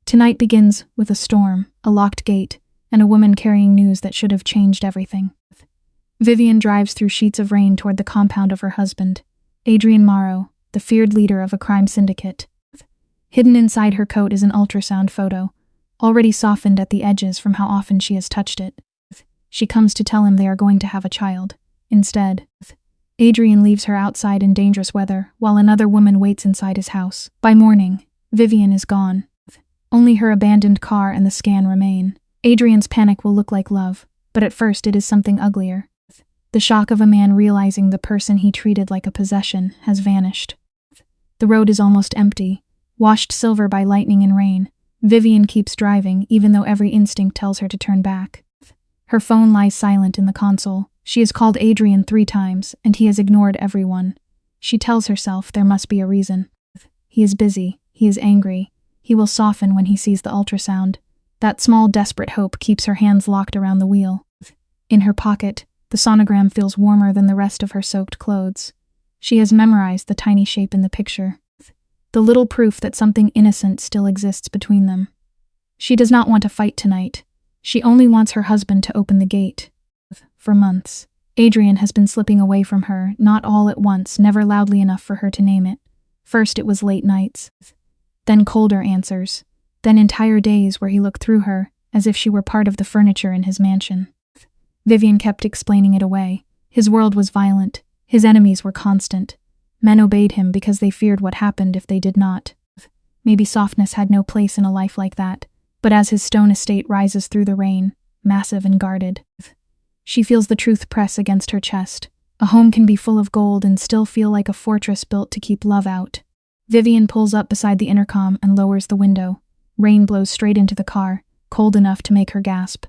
Tonight begins with a storm, a locked gate, and a woman carrying news that should have changed everything. Vivian drives through sheets of rain toward the compound of her husband, Adrian Morrow, the feared leader of a crime syndicate. Hidden inside her coat is an ultrasound photo, already softened at the edges from how often she has touched it. She comes to tell him they are going to have a child. Instead, Adrian leaves her outside in dangerous weather, while another woman waits inside his house. By morning, Vivian is gone. Only her abandoned car and the scan remain. Adrian's panic will look like love, but at first it is something uglier. The shock of a man realizing the person he treated like a possession has vanished. The road is almost empty, washed silver by lightning and rain. Vivian keeps driving, even though every instinct tells her to turn back. Her phone lies silent in the console. She has called Adrian 3 times, and he has ignored everyone. She tells herself there must be a reason. He is busy. He is angry. He will soften when he sees the ultrasound. That small, desperate hope keeps her hands locked around the wheel. In her pocket, the sonogram feels warmer than the rest of her soaked clothes. She has memorized the tiny shape in the picture. The little proof that something innocent still exists between them. She does not want to fight tonight. She only wants her husband to open the gate. For months, Adrian has been slipping away from her, not all at once, never loudly enough for her to name it. First it was late nights, then colder answers, then entire days where he looked through her, as if she were part of the furniture in his mansion. Vivian kept explaining it away. His world was violent. His enemies were constant. Men obeyed him because they feared what happened if they did not. Maybe softness had no place in a life like that, but as his stone estate rises through the rain, massive and guarded, she feels the truth press against her chest. A home can be full of gold and still feel like a fortress built to keep love out. Vivian pulls up beside the intercom and lowers the window. Rain blows straight into the car, cold enough to make her gasp.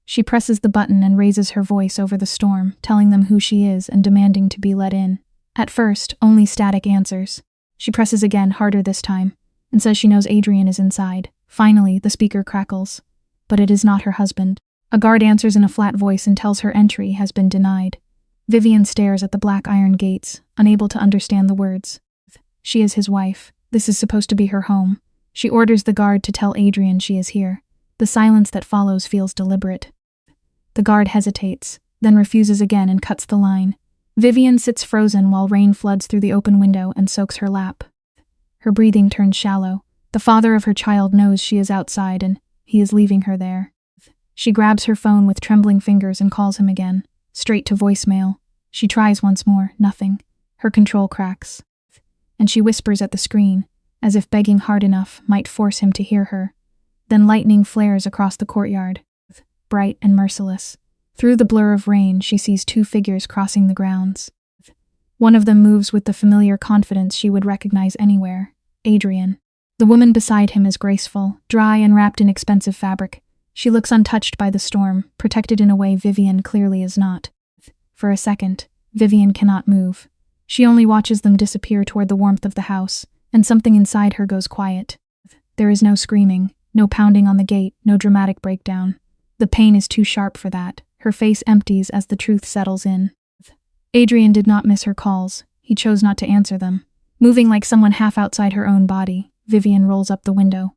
She presses the button and raises her voice over the storm, telling them who she is and demanding to be let in. At first, only static answers. She presses again, harder this time, and says she knows Adrian is inside. Finally, the speaker crackles. But it is not her husband. A guard answers in a flat voice and tells her entry has been denied. Vivian stares at the black iron gates, unable to understand the words. She is his wife. This is supposed to be her home. She orders the guard to tell Adrian she is here. The silence that follows feels deliberate. The guard hesitates, then refuses again and cuts the line. Vivian sits frozen while rain floods through the open window and soaks her lap. Her breathing turns shallow. The father of her child knows she is outside and he is leaving her there. She grabs her phone with trembling fingers and calls him again, straight to voicemail. She tries once more, nothing. Her control cracks. And she whispers at the screen, as if begging hard enough might force him to hear her. Then lightning flares across the courtyard, bright and merciless. Through the blur of rain, she sees 2 figures crossing the grounds. One of them moves with the familiar confidence she would recognize anywhere, Adrian. The woman beside him is graceful, dry and wrapped in expensive fabric. She looks untouched by the storm, protected in a way Vivian clearly is not. For a second, Vivian cannot move. She only watches them disappear toward the warmth of the house, and something inside her goes quiet. There is no screaming, no pounding on the gate, no dramatic breakdown. The pain is too sharp for that. Her face empties as the truth settles in. Adrian did not miss her calls. He chose not to answer them. Moving like someone half outside her own body, Vivian rolls up the window,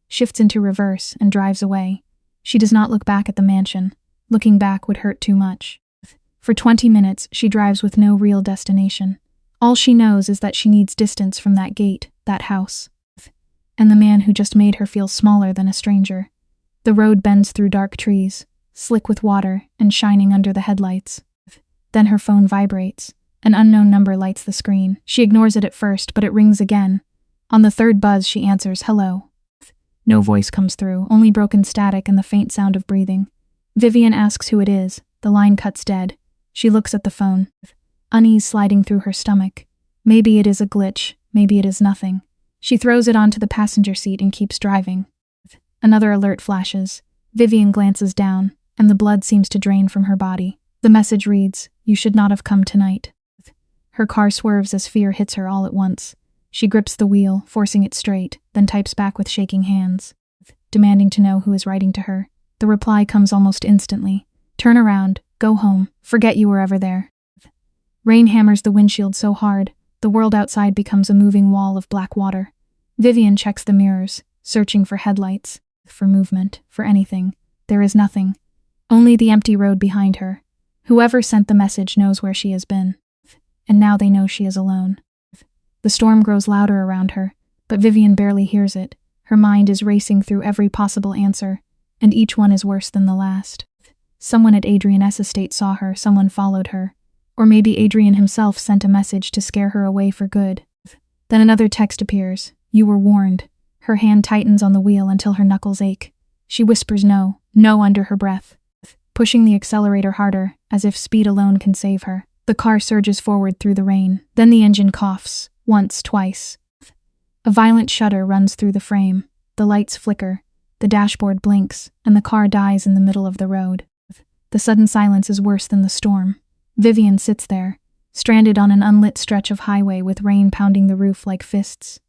shifts into reverse, and drives away. She does not look back at the mansion. Looking back would hurt too much. For 20 minutes, she drives with no real destination. All she knows is that she needs distance from that gate, that house, and the man who just made her feel smaller than a stranger. The road bends through dark trees, slick with water and shining under the headlights. Then her phone vibrates. An unknown number lights the screen. She ignores it at first, but it rings again. On the 3rd buzz, she answers, "Hello." No voice comes through, only broken static and the faint sound of breathing. Vivian asks who it is. The line cuts dead. She looks at the phone, unease sliding through her stomach. Maybe it is a glitch, maybe it is nothing. She throws it onto the passenger seat and keeps driving. Another alert flashes. Vivian glances down, and the blood seems to drain from her body. The message reads, "You should not have come tonight." Her car swerves as fear hits her all at once. She grips the wheel, forcing it straight, then types back with shaking hands, demanding to know who is writing to her. The reply comes almost instantly. "Turn around, go home, forget you were ever there." Rain hammers the windshield so hard, the world outside becomes a moving wall of black water. Vivian checks the mirrors. searching for headlights, for movement, for anything. There is nothing. Only the empty road behind her. Whoever sent the message knows where she has been. And now they know she is alone. The storm grows louder around her, but Vivian barely hears it. Her mind is racing through every possible answer, and each one is worse than the last. Someone at Adrian's estate saw her, someone followed her. Or maybe Adrian himself sent a message to scare her away for good. Then another text appears. You were warned. Her hand tightens on the wheel until her knuckles ache. She whispers no, no under her breath, pushing the accelerator harder, as if speed alone can save her. The car surges forward through the rain. Then the engine coughs. Once, twice. A violent shudder runs through the frame. The lights flicker. The dashboard blinks, and the car dies in the middle of the road. The sudden silence is worse than the storm. Vivian sits there, stranded on an unlit stretch of highway with rain pounding the roof like fists.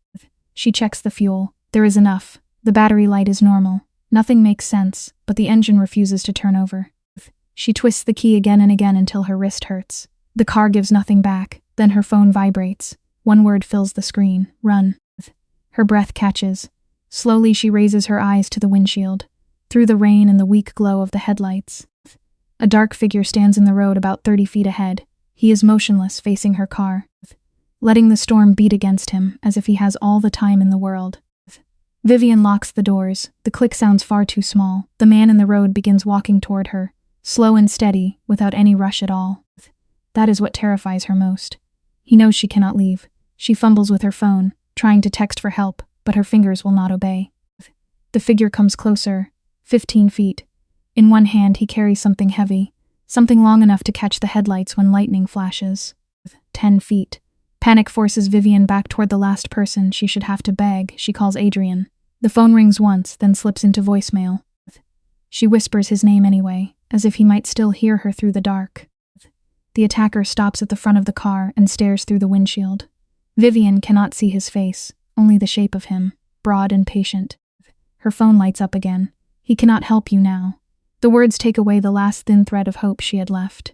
She checks the fuel. There is enough. The battery light is normal. Nothing makes sense, but the engine refuses to turn over. She twists the key again and again until her wrist hurts. The car gives nothing back. Then her phone vibrates. One word fills the screen. Run. Her breath catches. Slowly she raises her eyes to the windshield. Through the rain and the weak glow of the headlights. A dark figure stands in the road about 30 feet ahead. He is motionless, facing her car, letting the storm beat against him as if he has all the time in the world. Vivian locks the doors. The click sounds far too small. The man in the road begins walking toward her, slow and steady, without any rush at all. That is what terrifies her most. He knows she cannot leave. She fumbles with her phone, trying to text for help, but her fingers will not obey. The figure comes closer, 15 feet. In one hand he carries something heavy, something long enough to catch the headlights when lightning flashes. 10 feet. Panic forces Vivian back toward the last person she should have to beg. She calls Adrian. The phone rings once, then slips into voicemail. She whispers his name anyway, as if he might still hear her through the dark. The attacker stops at the front of the car and stares through the windshield. Vivian cannot see his face, only the shape of him, broad and patient. Her phone lights up again. He cannot help you now. The words take away the last thin thread of hope she had left.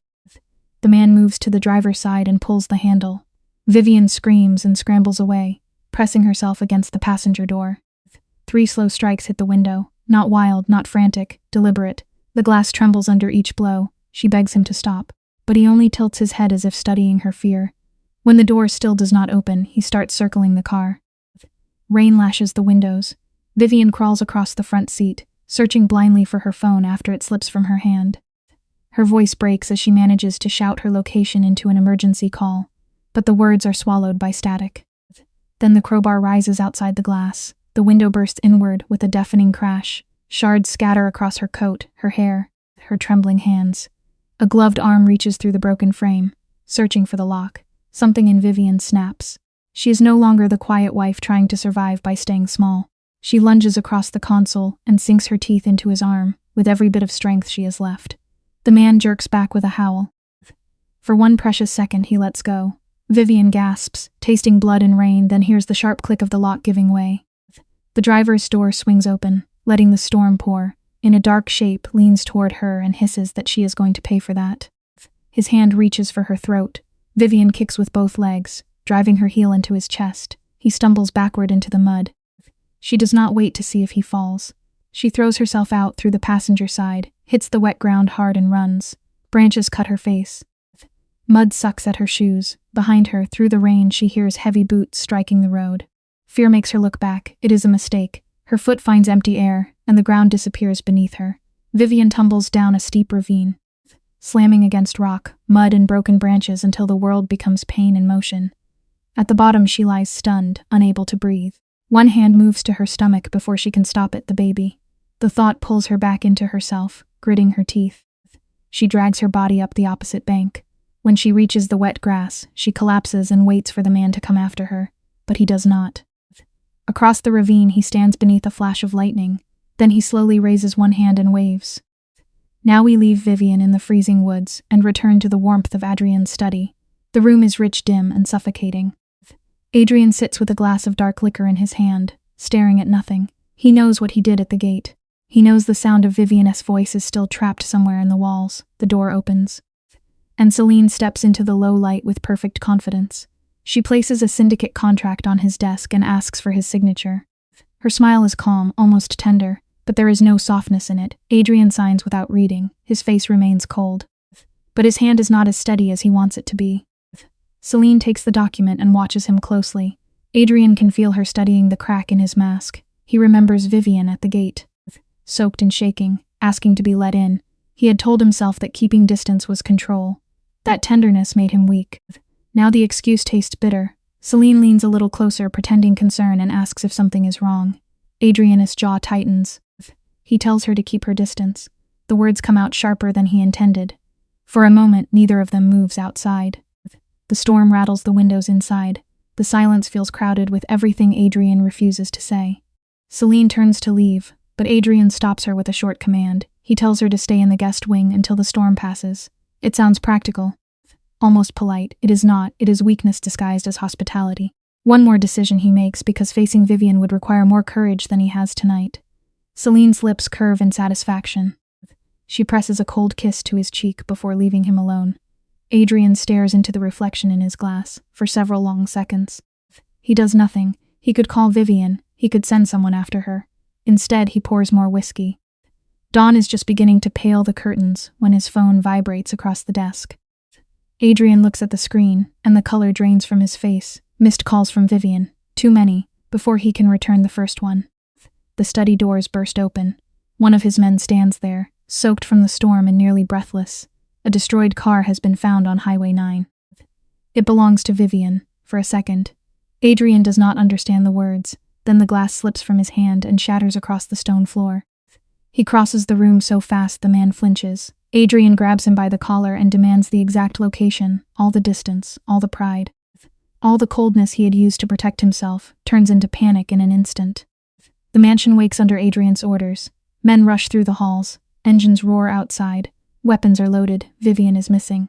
The man moves to the driver's side and pulls the handle. Vivian screams and scrambles away, pressing herself against the passenger door. 3 slow strikes hit the window, not wild, not frantic, deliberate. The glass trembles under each blow. She begs him to stop, but he only tilts his head as if studying her fear. When the door still does not open, he starts circling the car. Rain lashes the windows. Vivian crawls across the front seat, searching blindly for her phone after it slips from her hand. Her voice breaks as she manages to shout her location into an emergency call, but the words are swallowed by static. Then the crowbar rises outside the glass. The window bursts inward with a deafening crash. Shards scatter across her coat, her hair, her trembling hands. A gloved arm reaches through the broken frame, searching for the lock. Something in Vivian snaps. She is no longer the quiet wife trying to survive by staying small. She lunges across the console and sinks her teeth into his arm, with every bit of strength she has left. The man jerks back with a howl. For one precious second, he lets go. Vivian gasps, tasting blood and rain, then hears the sharp click of the lock giving way. The driver's door swings open, letting the storm pour. In a dark shape, leans toward her and hisses that she is going to pay for that. His hand reaches for her throat. Vivian kicks with both legs, driving her heel into his chest. He stumbles backward into the mud. She does not wait to see if he falls. She throws herself out through the passenger side, hits the wet ground hard and runs. Branches cut her face. Mud sucks at her shoes. Behind her, through the rain, she hears heavy boots striking the road. Fear makes her look back. It is a mistake. Her foot finds empty air, and the ground disappears beneath her. Vivian tumbles down a steep ravine, slamming against rock, mud, and broken branches until the world becomes pain and motion. At the bottom, she lies stunned, unable to breathe. One hand moves to her stomach before she can stop it, the baby. The thought pulls her back into herself, gritting her teeth. She drags her body up the opposite bank. When she reaches the wet grass, she collapses and waits for the man to come after her, but he does not. Across the ravine, he stands beneath a flash of lightning. Then he slowly raises one hand and waves. Now we leave Vivian in the freezing woods and return to the warmth of Adrian's study. The room is rich, dim, and suffocating. Adrian sits with a glass of dark liquor in his hand, staring at nothing. He knows what he did at the gate. He knows the sound of Vivian's voice is still trapped somewhere in the walls. The door opens, and Celine steps into the low light with perfect confidence. She places a syndicate contract on his desk and asks for his signature. Her smile is calm, almost tender, but there is no softness in it. Adrian signs without reading. His face remains cold. But his hand is not as steady as he wants it to be. Celine takes the document and watches him closely. Adrian can feel her studying the crack in his mask. He remembers Vivian at the gate, soaked and shaking, asking to be let in. He had told himself that keeping distance was control. That tenderness made him weak. Now the excuse tastes bitter. Celine leans a little closer, pretending concern, and asks if something is wrong. Adrian's jaw tightens. He tells her to keep her distance. The words come out sharper than he intended. For a moment, neither of them moves outside. The storm rattles the windows inside. The silence feels crowded with everything Adrian refuses to say. Celine turns to leave, but Adrian stops her with a short command. He tells her to stay in the guest wing until the storm passes. It sounds practical, almost polite. It is not. It is weakness disguised as hospitality. One more decision he makes because facing Vivian would require more courage than he has tonight. Celine's lips curve in satisfaction. She presses a cold kiss to his cheek before leaving him alone. Adrian stares into the reflection in his glass for several long seconds. He does nothing. He could call Vivian. He could send someone after her. Instead, he pours more whiskey. Dawn is just beginning to pale the curtains when his phone vibrates across the desk. Adrian looks at the screen, and the color drains from his face. Missed calls from Vivian. Too many, before he can return the first one. The study doors burst open. One of his men stands there, soaked from the storm and nearly breathless. A destroyed car has been found on Highway 9. It belongs to Vivian. For a second, Adrian does not understand the words. Then the glass slips from his hand and shatters across the stone floor. He crosses the room so fast the man flinches. Adrian grabs him by the collar and demands the exact location, all the distance, all the pride. All the coldness he had used to protect himself turns into panic in an instant. The mansion wakes under Adrian's orders. Men rush through the halls. Engines roar outside. Weapons are loaded. Vivian is missing.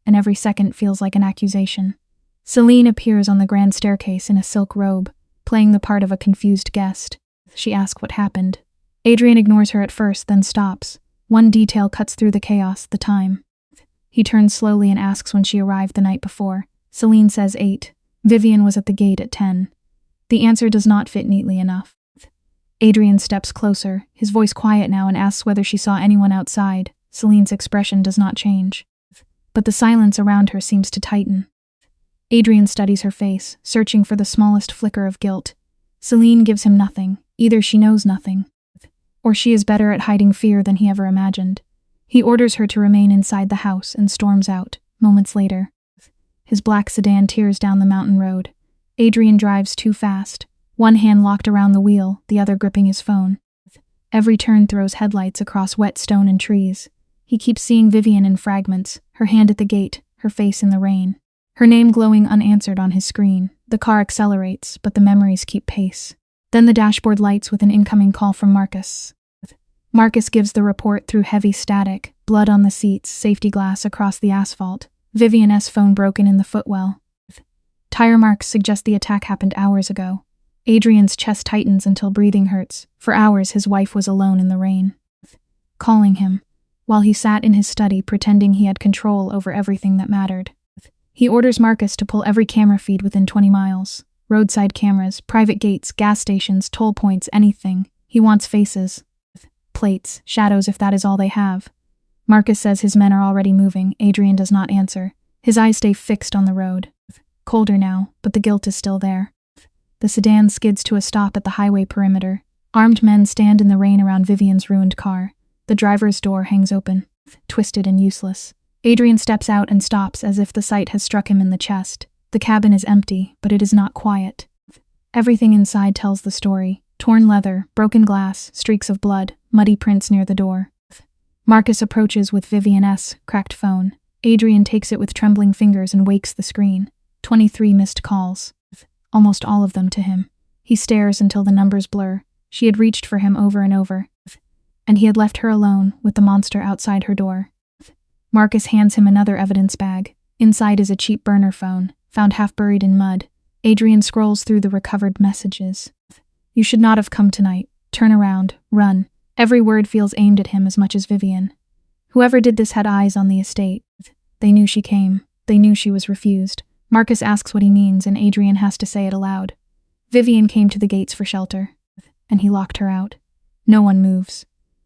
And every second feels like an accusation. Celine appears on the grand staircase in a silk robe, playing the part of a confused guest. She asks what happened. Adrian ignores her at first, then stops. One detail cuts through the chaos, the time. He turns slowly and asks when she arrived the night before. Celine says 8. Vivian was at the gate at 10. The answer does not fit neatly enough. Adrian steps closer, his voice quiet now, and asks whether she saw anyone outside. Celine's expression does not change, but the silence around her seems to tighten. Adrian studies her face, searching for the smallest flicker of guilt. Celine gives him nothing. Either she knows nothing, or she is better at hiding fear than he ever imagined. He orders her to remain inside the house and storms out. Moments later, his black sedan tears down the mountain road. Adrian drives too fast, one hand locked around the wheel, the other gripping his phone. Every turn throws headlights across wet stone and trees. He keeps seeing Vivian in fragments, her hand at the gate, her face in the rain. Her name glowing unanswered on his screen. The car accelerates, but the memories keep pace. Then the dashboard lights with an incoming call from Marcus. Marcus gives the report through heavy static, blood on the seats, safety glass across the asphalt. Vivian's phone broken in the footwell. Tire marks suggest the attack happened hours ago. Adrian's chest tightens until breathing hurts. For hours, his wife was alone in the rain, calling him, while he sat in his study pretending he had control over everything that mattered. He orders Marcus to pull every camera feed within 20 miles. Roadside cameras, private gates, gas stations, toll points, anything. He wants faces, plates, shadows if that is all they have. Marcus says his men are already moving. Adrian does not answer. His eyes stay fixed on the road. Colder now, but the guilt is still there. The sedan skids to a stop at the highway perimeter. Armed men stand in the rain around Vivian's ruined car. The driver's door hangs open, twisted and useless. Adrian steps out and stops as if the sight has struck him in the chest. The cabin is empty, but it is not quiet. Everything inside tells the story. Torn leather, broken glass, streaks of blood, muddy prints near the door. Marcus approaches with Vivian's cracked phone. Adrian takes it with trembling fingers and wakes the screen. 23 missed calls. Almost all of them to him. He stares until the numbers blur. She had reached for him over and over, and he had left her alone with the monster outside her door. Marcus hands him another evidence bag. Inside is a cheap burner phone, found half buried in mud. Adrian scrolls through the recovered messages. You should not have come tonight. Turn around. Run. Every word feels aimed at him as much as Vivian. Whoever did this had eyes on the estate. They knew she came. They knew she was refused. Marcus asks what he means, and Adrian has to say it aloud. Vivian came to the gates for shelter. and he locked her out. No one moves.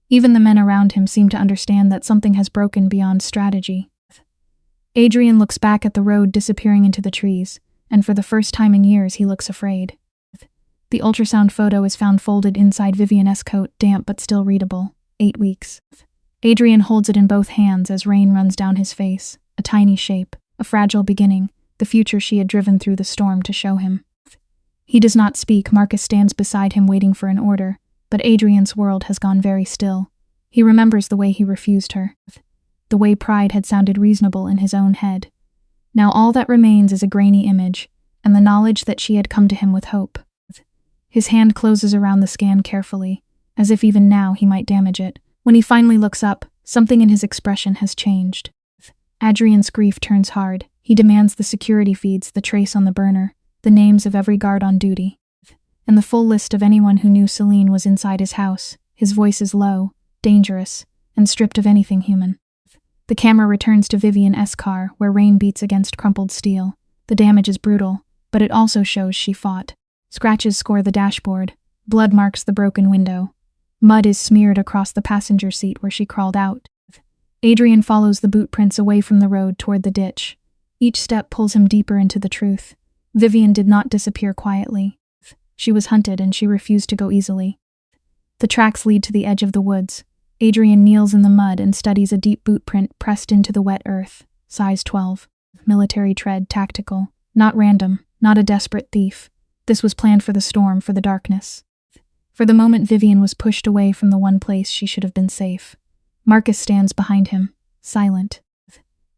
Even the men around him seem to understand that something has broken beyond strategy. Adrian looks back at the road disappearing into the trees, and for the first time in years he looks afraid. The ultrasound photo is found folded inside Vivian's coat, damp but still readable. 8 weeks. Adrian holds it in both hands as rain runs down his face, a tiny shape, a fragile beginning, the future she had driven through the storm to show him. He does not speak. Marcus stands beside him waiting for an order, but Adrian's world has gone very still. He remembers the way he refused her, the way pride had sounded reasonable in his own head. Now all that remains is a grainy image, and the knowledge that she had come to him with hope. His hand closes around the scan carefully, as if even now he might damage it. When he finally looks up, something in his expression has changed. Adrian's grief turns hard. He demands the security feeds, the trace on the burner, the names of every guard on duty, and the full list of anyone who knew Celine was inside his house. His voice is low, dangerous, and stripped of anything human. The camera returns to Vivian's car, where rain beats against crumpled steel. The damage is brutal, but it also shows she fought. Scratches score the dashboard. Blood marks the broken window. Mud is smeared across the passenger seat where she crawled out. Adrian follows the boot prints away from the road toward the ditch. Each step pulls him deeper into the truth. Vivian did not disappear quietly. She was hunted and she refused to go easily. The tracks lead to the edge of the woods. Adrian kneels in the mud and studies a deep boot print pressed into the wet earth. Size 12. Military tread, tactical. Not random, not a desperate thief. This was planned for the storm, for the darkness. For the moment, Vivian was pushed away from the one place she should have been safe. Marcus stands behind him, silent.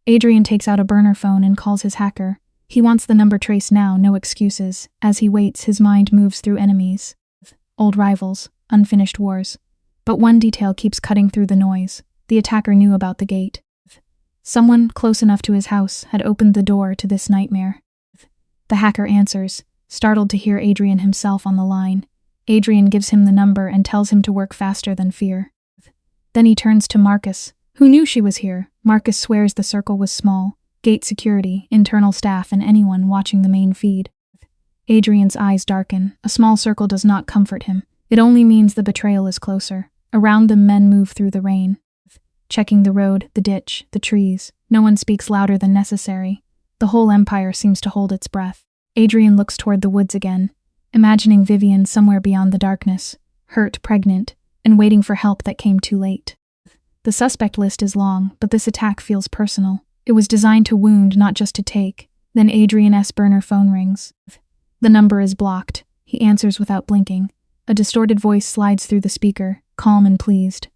Adrian takes out a burner phone and calls his hacker. He wants the number traced now, no excuses. As he waits, his mind moves through enemies. Old rivals, unfinished wars. But one detail keeps cutting through the noise. The attacker knew about the gate. Someone close enough to his house had opened the door to this nightmare. The hacker answers, startled to hear Adrian himself on the line. Adrian gives him the number and tells him to work faster than fear. Then he turns to Marcus, who knew she was here. Marcus swears the circle was small. Gate security, internal staff, and anyone watching the main feed. Adrian's eyes darken. A small circle does not comfort him. It only means the betrayal is closer. Around them, men move through the rain, checking the road, the ditch, the trees. No one speaks louder than necessary. The whole empire seems to hold its breath. Adrian looks toward the woods again, imagining Vivian somewhere beyond the darkness, hurt, pregnant, and waiting for help that came too late. The suspect list is long, but this attack feels personal. It was designed to wound, not just to take. Then Adrian's burner phone rings. The number is blocked. He answers without blinking. A distorted voice slides through the speaker, calm and pleased.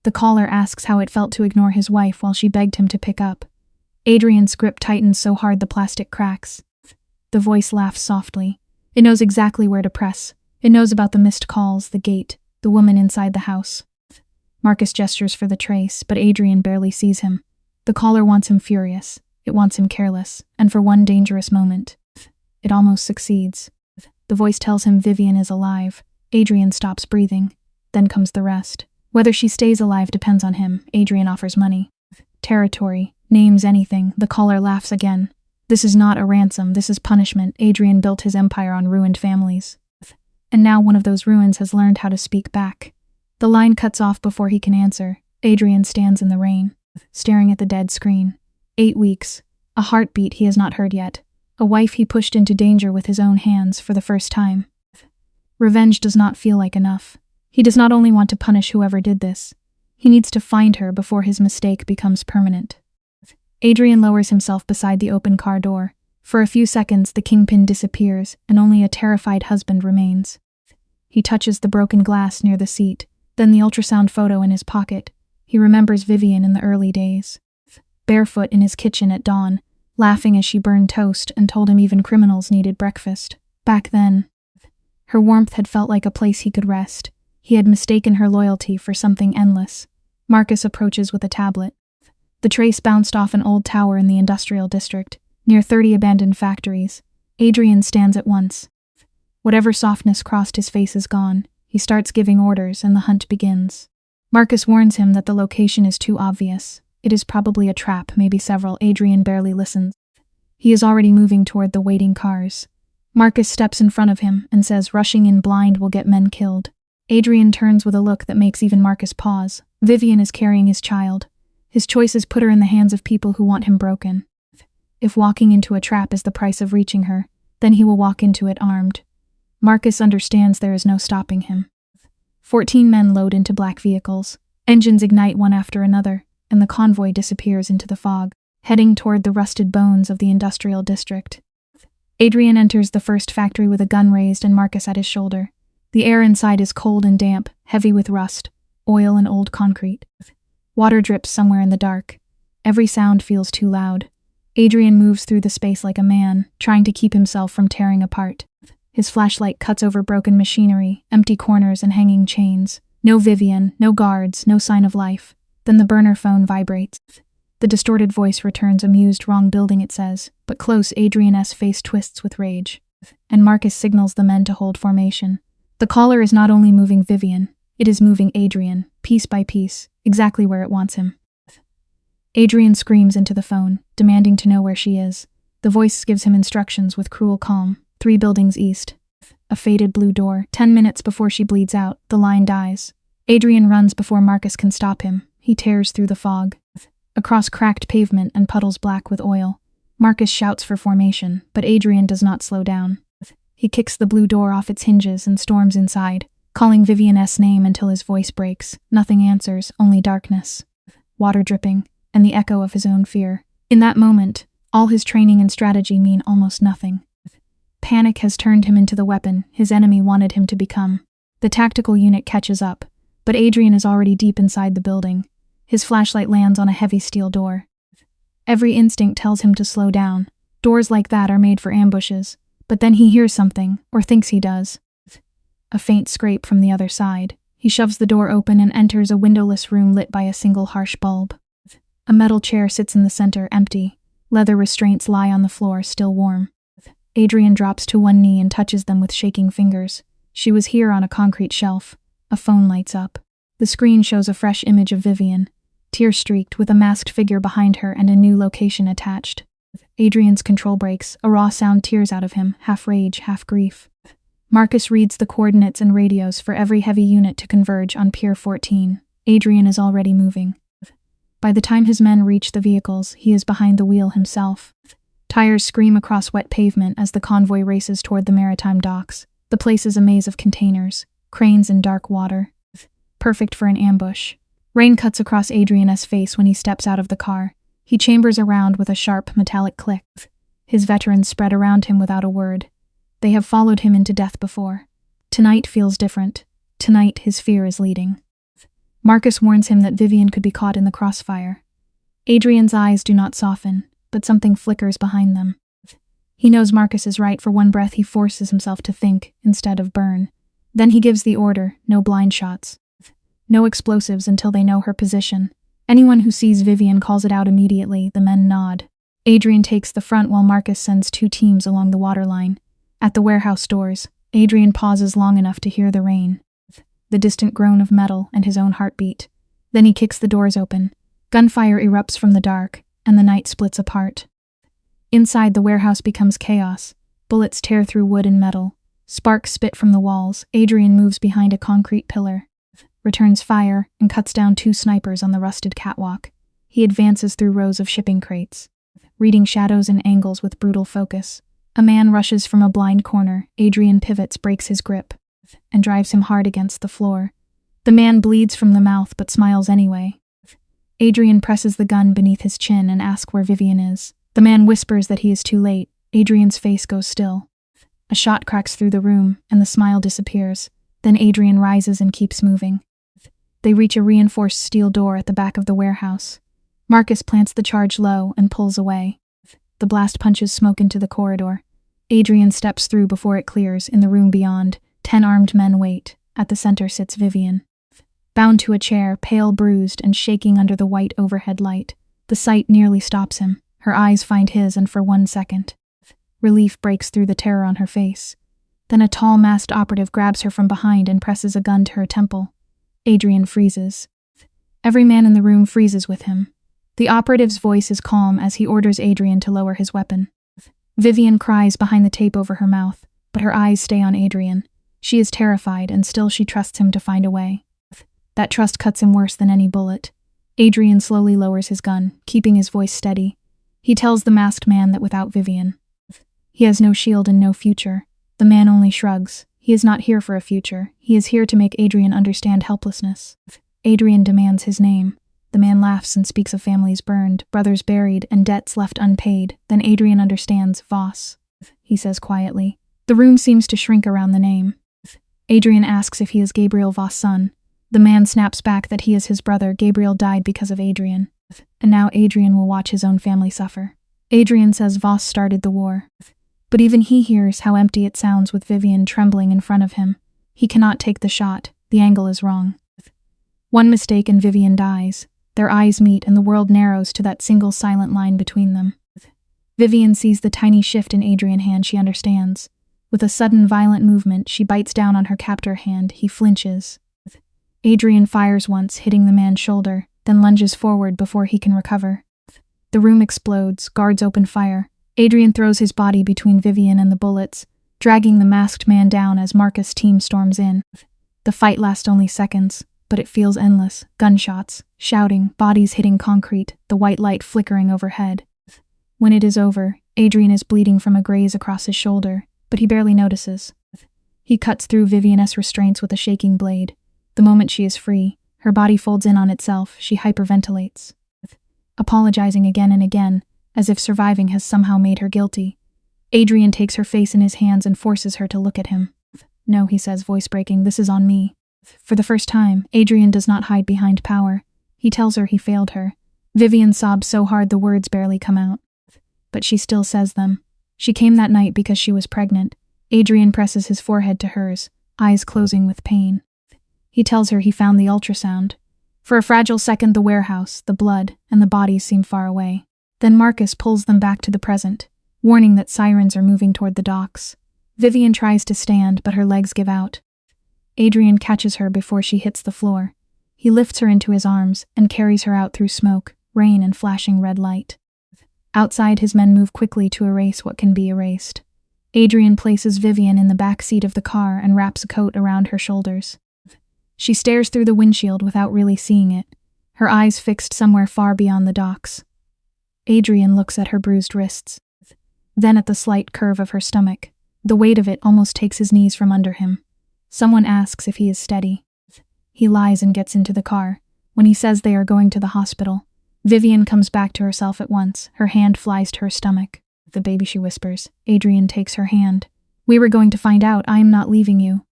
The caller asks how it felt to ignore his wife while she begged him to pick up. Adrian's grip tightens so hard the plastic cracks. The voice laughs softly. It knows exactly where to press. It knows about the missed calls, the gate, the woman inside the house. Marcus gestures for the trace, but Adrian barely sees him. The caller wants him furious. It wants him careless. And for one dangerous moment, it almost succeeds. The voice tells him Vivian is alive. Adrian stops breathing. Then comes the rest. Whether she stays alive depends on him. Adrian offers money. Territory. Names, anything. The caller laughs again. This is not a ransom. This is punishment. Adrian built his empire on ruined families. And now one of those ruins has learned how to speak back. The line cuts off before he can answer. Adrian stands in the rain, staring at the dead screen. 8 weeks. A heartbeat he has not heard yet. A wife he pushed into danger with his own hands for the first time. Revenge does not feel like enough. He does not only want to punish whoever did this. He needs to find her before his mistake becomes permanent. Adrian lowers himself beside the open car door. For a few seconds, the kingpin disappears, and only a terrified husband remains. He touches the broken glass near the seat, then the ultrasound photo in his pocket. He remembers Vivian in the early days. Barefoot in his kitchen at dawn, laughing as she burned toast and told him even criminals needed breakfast. Back then, her warmth had felt like a place he could rest. He had mistaken her loyalty for something endless. Marcus approaches with a tablet. The trace bounced off an old tower in the industrial district, near 30 abandoned factories. Adrian stands at once. Whatever softness crossed his face is gone. He starts giving orders, and the hunt begins. Marcus warns him that the location is too obvious. It is probably a trap, maybe several. Adrian barely listens. He is already moving toward the waiting cars. Marcus steps in front of him and says rushing in blind will get men killed. Adrian turns with a look that makes even Marcus pause. Vivian is carrying his child. His choices put her in the hands of people who want him broken. If walking into a trap is the price of reaching her, then he will walk into it armed. Marcus understands there is no stopping him. 14 men load into black vehicles. Engines ignite one after another, and the convoy disappears into the fog, heading toward the rusted bones of the industrial district. Adrian enters the first factory with a gun raised and Marcus at his shoulder. The air inside is cold and damp, heavy with rust, oil and old concrete. Water drips somewhere in the dark. Every sound feels too loud. Adrian moves through the space like a man, trying to keep himself from tearing apart. His flashlight cuts over broken machinery, empty corners and hanging chains. No Vivian, no guards, no sign of life. Then the burner phone vibrates. The distorted voice returns amused. Wrong building, it says, but close. Adrian's face twists with rage. And Marcus signals the men to hold formation. The caller is not only moving Vivian, it is moving Adrian, piece by piece, exactly where it wants him. Adrian screams into the phone, demanding to know where she is. The voice gives him instructions with cruel calm. 3 buildings east. A faded blue door. 10 minutes before she bleeds out, the line dies. Adrian runs before Marcus can stop him. He tears through the fog. Across cracked pavement and puddles black with oil. Marcus shouts for formation, but Adrian does not slow down. He kicks the blue door off its hinges and storms inside, calling Vivian's name until his voice breaks. Nothing answers, only darkness. Water dripping, and the echo of his own fear. In that moment, all his training and strategy mean almost nothing. Panic has turned him into the weapon his enemy wanted him to become. The tactical unit catches up, but Adrian is already deep inside the building. His flashlight lands on a heavy steel door. Every instinct tells him to slow down. Doors like that are made for ambushes, but then he hears something, or thinks he does. A faint scrape from the other side. He shoves the door open and enters a windowless room lit by a single harsh bulb. A metal chair sits in the center, empty. Leather restraints lie on the floor, still warm. Adrian drops to one knee and touches them with shaking fingers. She was here on a concrete shelf. A phone lights up. The screen shows a fresh image of Vivian, tear-streaked with a masked figure behind her and a new location attached. Adrian's control breaks, a raw sound tears out of him, half rage, half grief. Marcus reads the coordinates and radios for every heavy unit to converge on Pier 14. Adrian is already moving. By the time his men reach the vehicles, he is behind the wheel himself. Tires scream across wet pavement as the convoy races toward the maritime docks. The place is a maze of containers, cranes and dark water. Perfect for an ambush. Rain cuts across Adrian's face when he steps out of the car. He chambers around with a sharp, metallic click. His veterans spread around him without a word. They have followed him into death before. Tonight feels different. Tonight his fear is leading. Marcus warns him that Vivian could be caught in the crossfire. Adrian's eyes do not soften, but something flickers behind them. He knows Marcus is right. For one breath he forces himself to think, instead of burn. Then he gives the order, no blind shots. No explosives until they know her position. Anyone who sees Vivian calls it out immediately. The men nod. Adrian takes the front while Marcus sends 2 teams along the waterline. At the warehouse doors, Adrian pauses long enough to hear the rain, the distant groan of metal and his own heartbeat. Then he kicks the doors open. Gunfire erupts from the dark, and the night splits apart. Inside, the warehouse becomes chaos. Bullets tear through wood and metal. Sparks spit from the walls. Adrian moves behind a concrete pillar, returns fire, and cuts down 2 snipers on the rusted catwalk. He advances through rows of shipping crates, reading shadows and angles with brutal focus. A man rushes from a blind corner. Adrian pivots, breaks his grip, and drives him hard against the floor. The man bleeds from the mouth but smiles anyway. Adrian presses the gun beneath his chin and asks where Vivian is. The man whispers that he is too late. Adrian's face goes still. A shot cracks through the room, and the smile disappears. Then Adrian rises and keeps moving. They reach a reinforced steel door at the back of the warehouse. Marcus plants the charge low and pulls away. The blast punches smoke into the corridor. Adrian steps through before it clears. In the room beyond, 10 armed men wait. At the center sits Vivian, bound to a chair, pale, bruised, and shaking under the white overhead light. The sight nearly stops him. Her eyes find his, and for 1 second, relief breaks through the terror on her face. Then a tall, masked operative grabs her from behind and presses a gun to her temple. Adrian freezes. Every man in the room freezes with him. The operative's voice is calm as he orders Adrian to lower his weapon. Vivian cries behind the tape over her mouth. but her eyes stay on Adrian. She is terrified, and still she trusts him to find a way. That trust cuts him worse than any bullet. Adrian slowly lowers his gun, keeping his voice steady. He tells the masked man that without Vivian, he has no shield and no future. The man only shrugs. He is not here for a future. He is here to make Adrian understand helplessness. Adrian demands his name. The man laughs and speaks of families burned, brothers buried, and debts left unpaid. Then Adrian understands. Voss, he says quietly. The room seems to shrink around the name. Adrian asks if he is Gabriel Voss' son. The man snaps back that he is his brother. Gabriel died because of Adrian. And now Adrian will watch his own family suffer. Adrian says Voss started the war. But even he hears how empty it sounds with Vivian trembling in front of him. He cannot take the shot. The angle is wrong. One mistake and Vivian dies. Their eyes meet and the world narrows to that single silent line between them. Vivian sees the tiny shift in Adrian's hand. She understands. With a sudden violent movement, she bites down on her captor's hand. He flinches. Adrian fires once, hitting the man's shoulder, then lunges forward before he can recover. The room explodes. Guards open fire. Adrian throws his body between Vivian and the bullets, dragging the masked man down as Marcus' team storms in. The fight lasts only seconds, but it feels endless. Gunshots, shouting, bodies hitting concrete, the white light flickering overhead. When it is over, Adrian is bleeding from a graze across his shoulder, but he barely notices. He cuts through Vivian's restraints with a shaking blade. The moment she is free, her body folds in on itself. She hyperventilates, apologizing again and again, as if surviving has somehow made her guilty. Adrian takes her face in his hands and forces her to look at him. No, he says, voice breaking, this is on me. For the first time, Adrian does not hide behind power. He tells her he failed her. Vivian sobs so hard the words barely come out. But she still says them. She came that night because she was pregnant. Adrian presses his forehead to hers, eyes closing with pain. He tells her he found the ultrasound. For a fragile second, the warehouse, the blood, and the bodies seem far away. Then Marcus pulls them back to the present, warning that sirens are moving toward the docks. Vivian tries to stand, but her legs give out. Adrian catches her before she hits the floor. He lifts her into his arms and carries her out through smoke, rain, and flashing red light. Outside, his men move quickly to erase what can be erased. Adrian places Vivian in the back seat of the car and wraps a coat around her shoulders. She stares through the windshield without really seeing it, her eyes fixed somewhere far beyond the docks. Adrian looks at her bruised wrists, then at the slight curve of her stomach. The weight of it almost takes his knees from under him. Someone asks if he is steady. He lies and gets into the car. When he says they are going to the hospital, Vivian comes back to herself at once. Her hand flies to her stomach. The baby, she whispers. Adrian takes her hand. We were going to find out. I am not leaving you.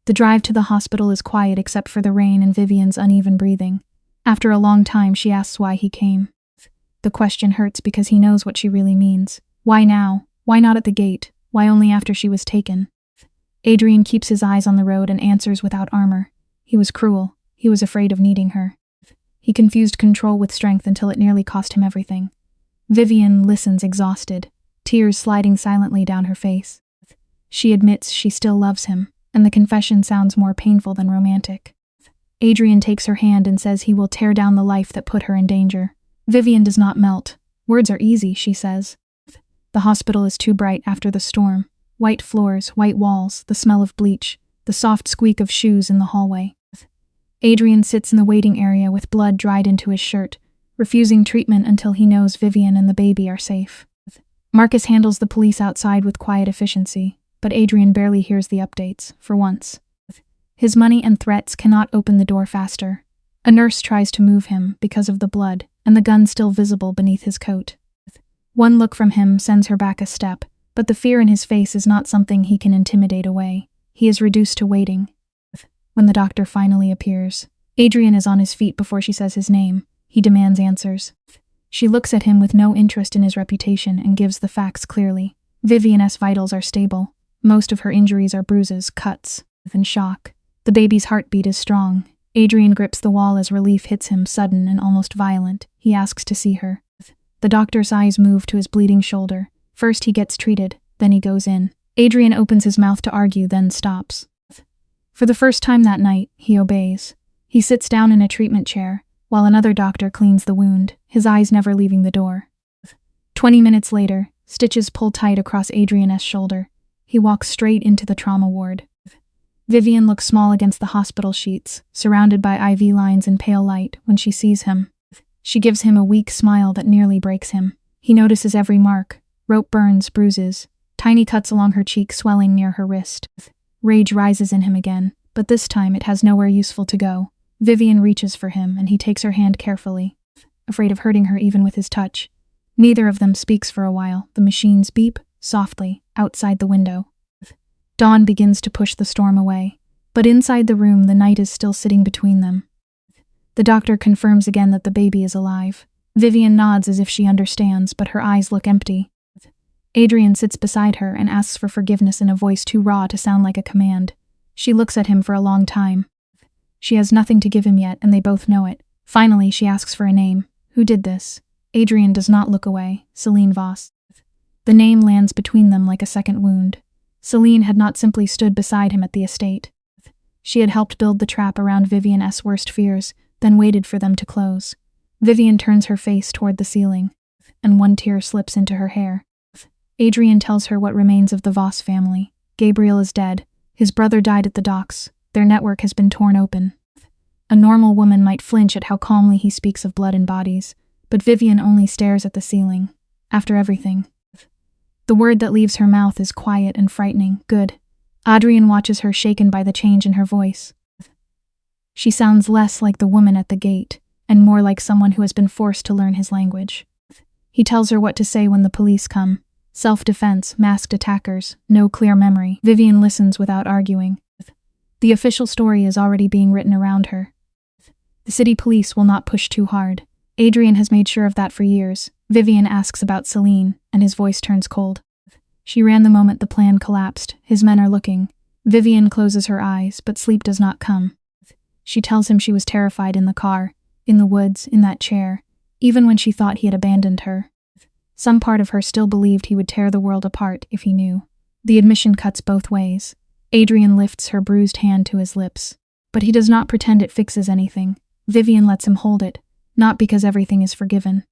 The drive to the hospital is quiet except for the rain and Vivian's uneven breathing. After a long time, she asks why he came. The question hurts because he knows what she really means. Why now? Why not at the gate? Why only after she was taken? Adrian keeps his eyes on the road and answers without armor. He was cruel. He was afraid of needing her. He confused control with strength until it nearly cost him everything. Vivian listens exhausted, tears sliding silently down her face. She admits she still loves him, and the confession sounds more painful than romantic. Adrian takes her hand and says he will tear down the life that put her in danger. Vivian does not melt. Words are easy, she says. The hospital is too bright after the storm. White floors, white walls, the smell of bleach, the soft squeak of shoes in the hallway. Adrian sits in the waiting area with blood dried into his shirt, refusing treatment until he knows Vivian and the baby are safe. Marcus handles the police outside with quiet efficiency, but Adrian barely hears the updates, for once. His money and threats cannot open the door faster. A nurse tries to move him because of the blood, and the gun still visible beneath his coat. One look from him sends her back a step, but the fear in his face is not something he can intimidate away. He is reduced to waiting. When the doctor finally appears, Adrian is on his feet before she says his name. He demands answers. She looks at him with no interest in his reputation and gives the facts clearly. Vivian's vitals are stable. Most of her injuries are bruises, cuts, and shock. The baby's heartbeat is strong. Adrian grips the wall as relief hits him, sudden and almost violent. He asks to see her. The doctor's eyes move to his bleeding shoulder. First he gets treated, then he goes in. Adrian opens his mouth to argue, then stops. For the first time that night, he obeys. He sits down in a treatment chair, while another doctor cleans the wound, his eyes never leaving the door. 20 minutes later, stitches pull tight across Adrian's shoulder. He walks straight into the trauma ward. Vivian looks small against the hospital sheets, surrounded by IV lines and pale light when she sees him. She gives him a weak smile that nearly breaks him. He notices every mark, rope burns, bruises, tiny cuts along her cheek swelling near her wrist. Rage rises in him again, but this time it has nowhere useful to go. Vivian reaches for him and he takes her hand carefully, afraid of hurting her even with his touch. Neither of them speaks for a while. The machines beep, softly, outside the window. Dawn begins to push the storm away, but inside the room the night is still sitting between them. The doctor confirms again that the baby is alive. Vivian nods as if she understands, but her eyes look empty. Adrian sits beside her and asks for forgiveness in a voice too raw to sound like a command. She looks at him for a long time. She has nothing to give him yet, and they both know it. Finally, she asks for a name. Who did this? Adrian does not look away. Celine Voss. The name lands between them like a second wound. Celine had not simply stood beside him at the estate. She had helped build the trap around Vivian's worst fears, then waited for them to close. Vivian turns her face toward the ceiling, and one tear slips into her hair. Adrian tells her what remains of the Voss family. Gabriel is dead. His brother died at the docks. Their network has been torn open. A normal woman might flinch at how calmly he speaks of blood and bodies, but Vivian only stares at the ceiling. After everything. The word that leaves her mouth is quiet and frightening. Good. Adrian watches her, shaken by the change in her voice. She sounds less like the woman at the gate, and more like someone who has been forced to learn his language. He tells her what to say when the police come. Self-defense, masked attackers, no clear memory. Vivian listens without arguing. The official story is already being written around her. The city police will not push too hard. Adrian has made sure of that for years. Vivian asks about Celine, and his voice turns cold. She ran the moment the plan collapsed. His men are looking. Vivian closes her eyes, but sleep does not come. She tells him she was terrified in the car, in the woods, in that chair, even when she thought he had abandoned her. Some part of her still believed he would tear the world apart if he knew. The admission cuts both ways. Adrian lifts her bruised hand to his lips. But he does not pretend it fixes anything. Vivian lets him hold it, not because everything is forgiven,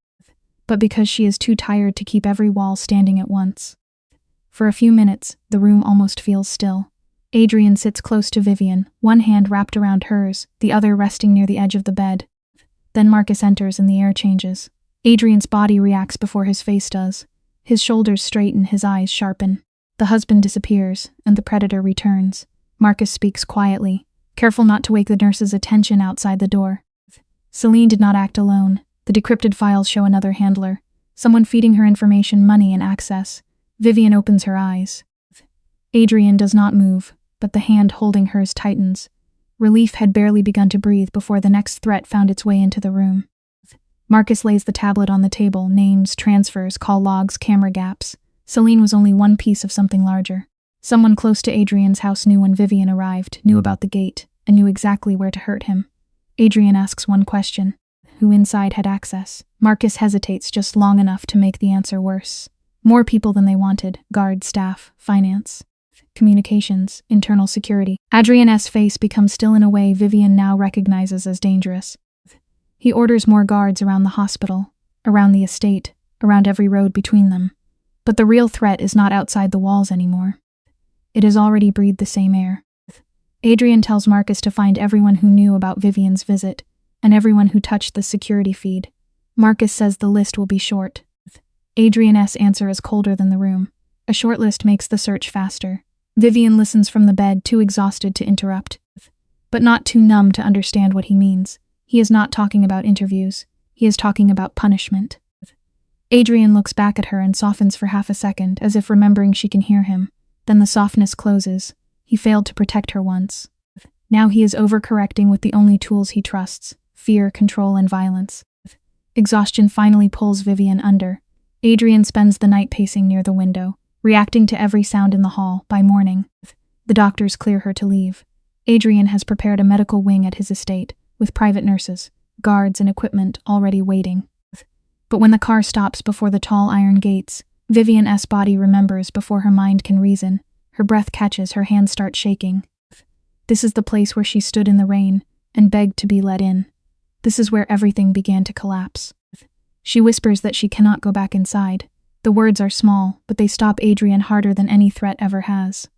but because she is too tired to keep every wall standing at once. For a few minutes, the room almost feels still. Adrian sits close to Vivian, one hand wrapped around hers, the other resting near the edge of the bed. Then Marcus enters and the air changes. Adrian's body reacts before his face does. His shoulders straighten, his eyes sharpen. The husband disappears, and the predator returns. Marcus speaks quietly, careful not to wake the nurse's attention outside the door. Celine did not act alone. The decrypted files show another handler, someone feeding her information, money, and access. Vivian opens her eyes. Adrian does not move, but the hand holding hers tightens. Relief had barely begun to breathe before the next threat found its way into the room. Marcus lays the tablet on the table, names, transfers, call logs, camera gaps. Celine was only one piece of something larger. Someone close to Adrian's house knew when Vivian arrived, knew about the gate, and knew exactly where to hurt him. Adrian asks one question. Who inside had access? Marcus hesitates just long enough to make the answer worse. More people than they wanted. Guard, staff, finance, communications, internal security. Adrian's face becomes still in a way Vivian now recognizes as dangerous. He orders more guards around the hospital, around the estate, around every road between them. But the real threat is not outside the walls anymore. It has already breathed the same air. Adrian tells Marcus to find everyone who knew about Vivian's visit, and everyone who touched the security feed. Marcus says the list will be short. Adrian's answer is colder than the room. A short list makes the search faster. Vivian listens from the bed, too exhausted to interrupt, but not too numb to understand what he means. He is not talking about interviews. He is talking about punishment. Adrian looks back at her and softens for half a second, as if remembering she can hear him. Then the softness closes. He failed to protect her once. Now he is overcorrecting with the only tools he trusts: fear, control, and violence. Exhaustion finally pulls Vivian under. Adrian spends the night pacing near the window, reacting to every sound in the hall. By morning, the doctors clear her to leave. Adrian has prepared a medical wing at his estate, with private nurses, guards, and equipment already waiting. But when the car stops before the tall iron gates, Vivian's body remembers before her mind can reason. Her breath catches, her hands start shaking. This is the place where she stood in the rain and begged to be let in. This is where everything began to collapse. She whispers that she cannot go back inside. The The words are small, but they stop Adrian harder than any threat ever has.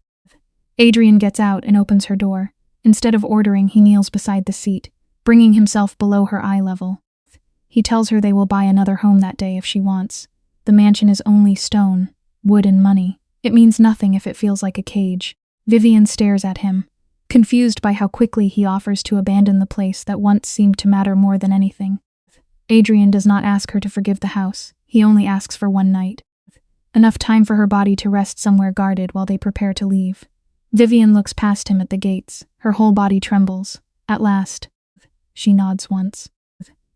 Adrian gets out and opens her door. Instead of ordering, he kneels beside the seat, bringing himself below her eye level. He tells her they will buy another home that day if she wants. The mansion is only stone, wood and money. It means nothing if it feels like a cage. Vivian stares at him, confused by how quickly he offers to abandon the place that once seemed to matter more than anything. Adrian does not ask her to forgive the house. He only asks for one night. Enough time for her body to rest somewhere guarded while they prepare to leave. Vivian looks past him at the gates. Her whole body trembles. At last. She nods once.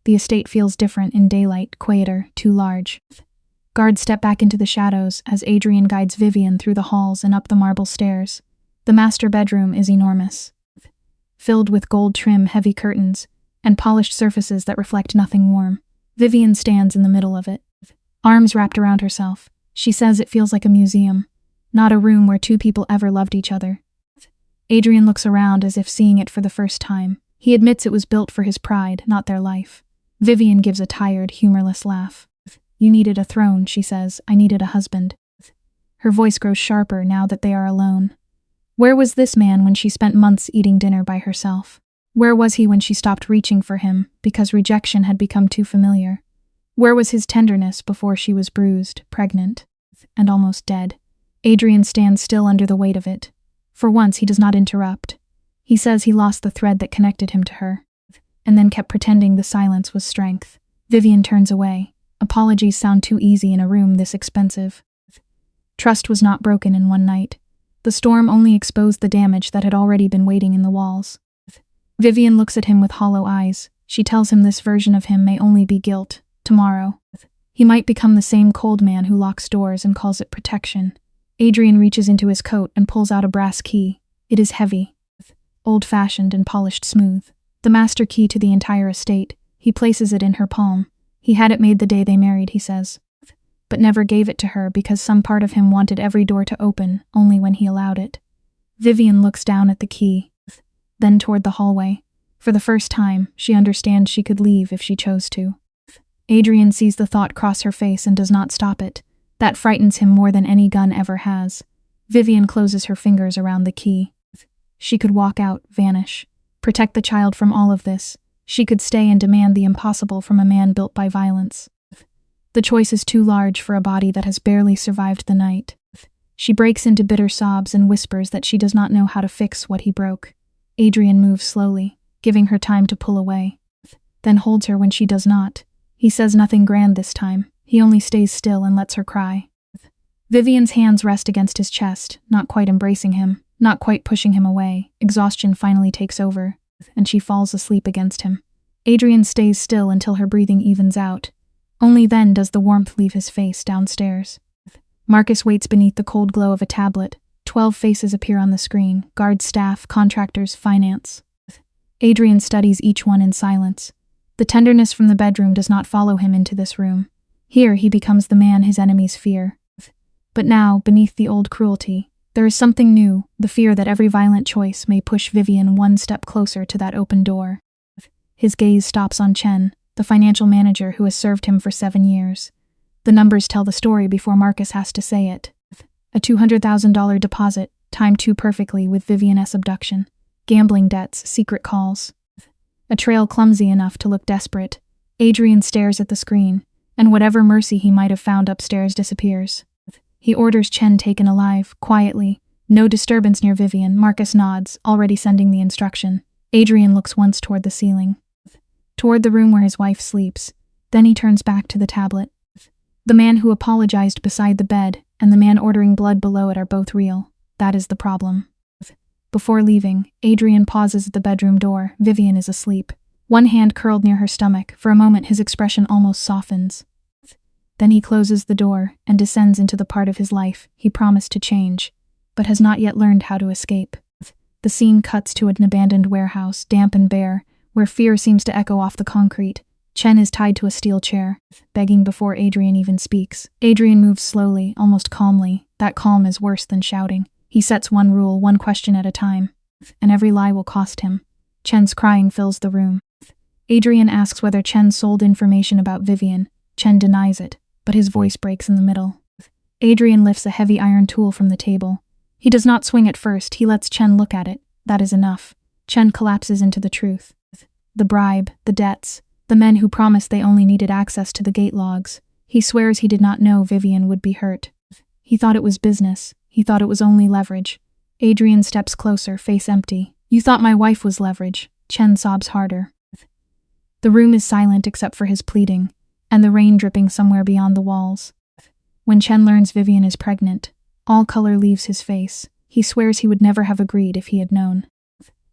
The estate feels different in daylight, quieter, too large. Guards step back into the shadows as Adrian guides Vivian through the halls and up the marble stairs. The master bedroom is enormous, filled with gold trim, heavy curtains, and polished surfaces that reflect nothing warm. Vivian stands in the middle of it, arms wrapped around herself. She says it feels like a museum, not a room where two people ever loved each other. Adrian looks around as if seeing it for the first time. He admits it was built for his pride, not their life. Vivian gives a tired, humorless laugh. "You needed a throne," she says. "I needed a husband." Her voice grows sharper now that they are alone. Where was this man when she spent months eating dinner by herself? Where was he when she stopped reaching for him because rejection had become too familiar? Where was his tenderness before she was bruised, pregnant, and almost dead? Adrian stands still under the weight of it. For once, he does not interrupt. He says he lost the thread that connected him to her, and then kept pretending the silence was strength. Vivian turns away. Apologies sound too easy in a room this expensive. Trust was not broken in one night. The storm only exposed the damage that had already been waiting in the walls. Vivian looks at him with hollow eyes. She tells him this version of him may only be guilt. Tomorrow, he might become the same cold man who locks doors and calls it protection. Adrian reaches into his coat and pulls out a brass key. It is heavy, old-fashioned and polished smooth. The master key to the entire estate. He places it in her palm. He had it made the day they married, he says, but never gave it to her because some part of him wanted every door to open only when he allowed it. Vivian looks down at the key, then toward the hallway. For the first time, she understands she could leave if she chose to. Adrian sees the thought cross her face and does not stop it. That frightens him more than any gun ever has. Vivian closes her fingers around the key. She could walk out, vanish, protect the child from all of this. She could stay and demand the impossible from a man built by violence. The choice is too large for a body that has barely survived the night. She breaks into bitter sobs and whispers that she does not know how to fix what he broke. Adrian moves slowly, giving her time to pull away, then holds her when she does not. He says nothing grand this time. He only stays still and lets her cry. Vivian's hands rest against his chest, not quite embracing him, not quite pushing him away. Exhaustion finally takes over, and she falls asleep against him. Adrian stays still until her breathing evens out. Only then does the warmth leave his face downstairs. Marcus waits beneath the cold glow of a tablet. 12 faces appear on the screen: guards, staff, contractors, finance. Adrian studies each one in silence. The tenderness from the bedroom does not follow him into this room. Here he becomes the man his enemies fear. But now, beneath the old cruelty, there is something new, the fear that every violent choice may push Vivian one step closer to that open door. His gaze stops on Chen, the financial manager who has served him for 7 years. The numbers tell the story before Marcus has to say it. A $200,000 deposit, timed too perfectly with Vivian's abduction. Gambling debts, secret calls. A trail clumsy enough to look desperate. Adrian stares at the screen, and whatever mercy he might have found upstairs disappears. He orders Chen taken alive, quietly. No disturbance near Vivian. Marcus nods, already sending the instruction. Adrian looks once toward the ceiling, toward the room where his wife sleeps. Then he turns back to the tablet. The man who apologized beside the bed and the man ordering blood below it are both real. That is the problem. Before leaving, Adrian pauses at the bedroom door. Vivian is asleep, one hand curled near her stomach. For a moment, his expression almost softens. Then he closes the door and descends into the part of his life he promised to change, but has not yet learned how to escape. The scene cuts to an abandoned warehouse, damp and bare, where fear seems to echo off the concrete. Chen is tied to a steel chair, begging before Adrian even speaks. Adrian moves slowly, almost calmly. That calm is worse than shouting. He sets one rule, one question at a time, and every lie will cost him. Chen's crying fills the room. Adrian asks whether Chen sold information about Vivian. Chen denies it, but his voice breaks in the middle. Adrian lifts a heavy iron tool from the table. He does not swing at first, he lets Chen look at it. That is enough. Chen collapses into the truth. The bribe, the debts, the men who promised they only needed access to the gate logs. He swears he did not know Vivian would be hurt. He thought it was business. He thought it was only leverage. Adrian steps closer, face empty. You thought my wife was leverage. Chen sobs harder. The room is silent except for his pleading, and the rain dripping somewhere beyond the walls. When Chen learns Vivian is pregnant, all color leaves his face. He swears he would never have agreed if he had known.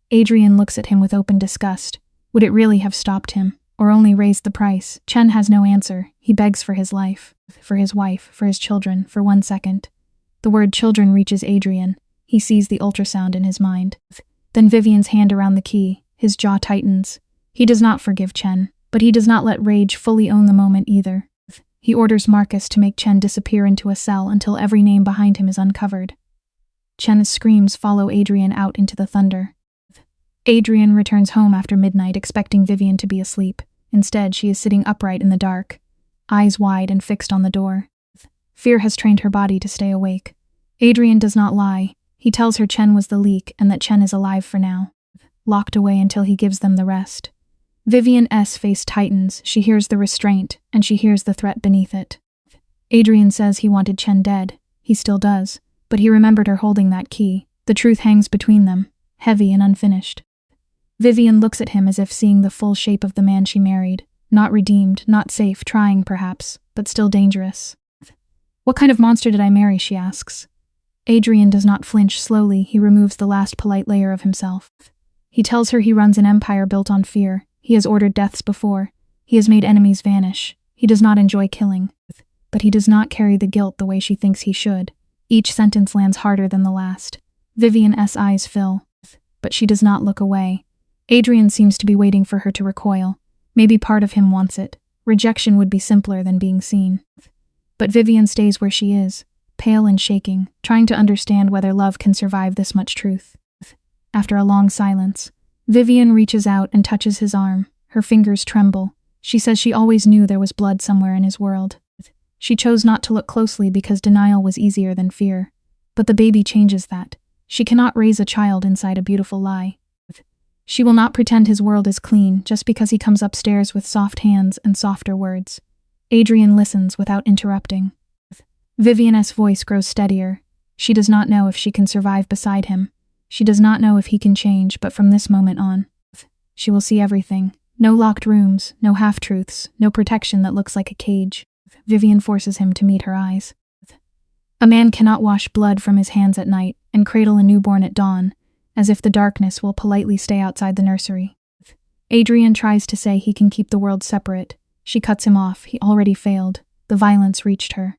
Adrian looks at him with open disgust. Would it really have stopped him, or only raised the price? Chen has no answer. He begs for his life, for his wife, for his children, for 1 second. The word children reaches Adrian. He sees the ultrasound in his mind. Then Vivian's hand around the key. His jaw tightens. He does not forgive Chen, but he does not let rage fully own the moment either. He orders Marcus to make Chen disappear into a cell until every name behind him is uncovered. Chen's screams follow Adrian out into the thunder. Adrian returns home after midnight expecting Vivian to be asleep. Instead, she is sitting upright in the dark, eyes wide and fixed on the door. Fear has trained her body to stay awake. Adrian does not lie. He tells her Chen was the leak and that Chen is alive for now, locked away until he gives them the rest. Vivian's face tightens. She hears the restraint, and she hears the threat beneath it. Adrian says he wanted Chen dead. He still does, but he remembered her holding that key. The truth hangs between them, heavy and unfinished. Vivian looks at him as if seeing the full shape of the man she married. Not redeemed, not safe, trying perhaps, but still dangerous. What kind of monster did I marry, she asks. Adrian does not flinch. Slowly, he removes the last polite layer of himself. He tells her he runs an empire built on fear. He has ordered deaths before. He has made enemies vanish. He does not enjoy killing. But he does not carry the guilt the way she thinks he should. Each sentence lands harder than the last. Vivian's eyes fill, but she does not look away. Adrian seems to be waiting for her to recoil. Maybe part of him wants it. Rejection would be simpler than being seen. But Vivian stays where she is, pale and shaking, trying to understand whether love can survive this much truth. After a long silence, Vivian reaches out and touches his arm. Her fingers tremble. She says she always knew there was blood somewhere in his world. She chose not to look closely because denial was easier than fear. But the baby changes that. She cannot raise a child inside a beautiful lie. She will not pretend his world is clean just because he comes upstairs with soft hands and softer words. Adrian listens without interrupting. Vivian's voice grows steadier. She does not know if she can survive beside him. She does not know if he can change, but from this moment on, she will see everything. No locked rooms, no half-truths, no protection that looks like a cage. Vivian forces him to meet her eyes. A man cannot wash blood from his hands at night and cradle a newborn at dawn, as if the darkness will politely stay outside the nursery. Adrian tries to say he can keep the world separate. She cuts him off. He already failed. The violence reached her.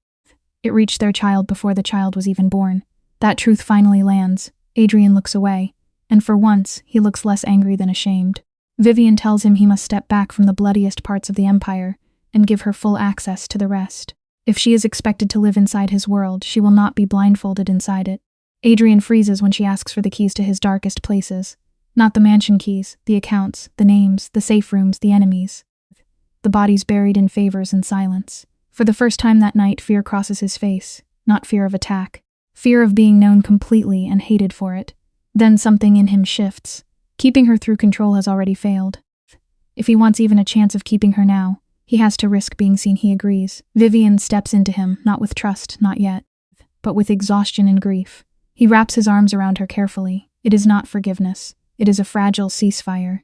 It reached their child before the child was even born. That truth finally lands. Adrian looks away, and for once, he looks less angry than ashamed. Vivian tells him he must step back from the bloodiest parts of the empire and give her full access to the rest. If she is expected to live inside his world, she will not be blindfolded inside it. Adrian freezes when she asks for the keys to his darkest places. Not the mansion keys, the accounts, the names, the safe rooms, the enemies. The bodies buried in favors and silence. For the first time that night, fear crosses his face. Not fear of attack. Fear of being known completely and hated for it. Then something in him shifts. Keeping her through control has already failed. If he wants even a chance of keeping her now, he has to risk being seen. He agrees. Vivian steps into him, not with trust, not yet, but with exhaustion and grief. He wraps his arms around her carefully. It is not forgiveness. It is a fragile ceasefire.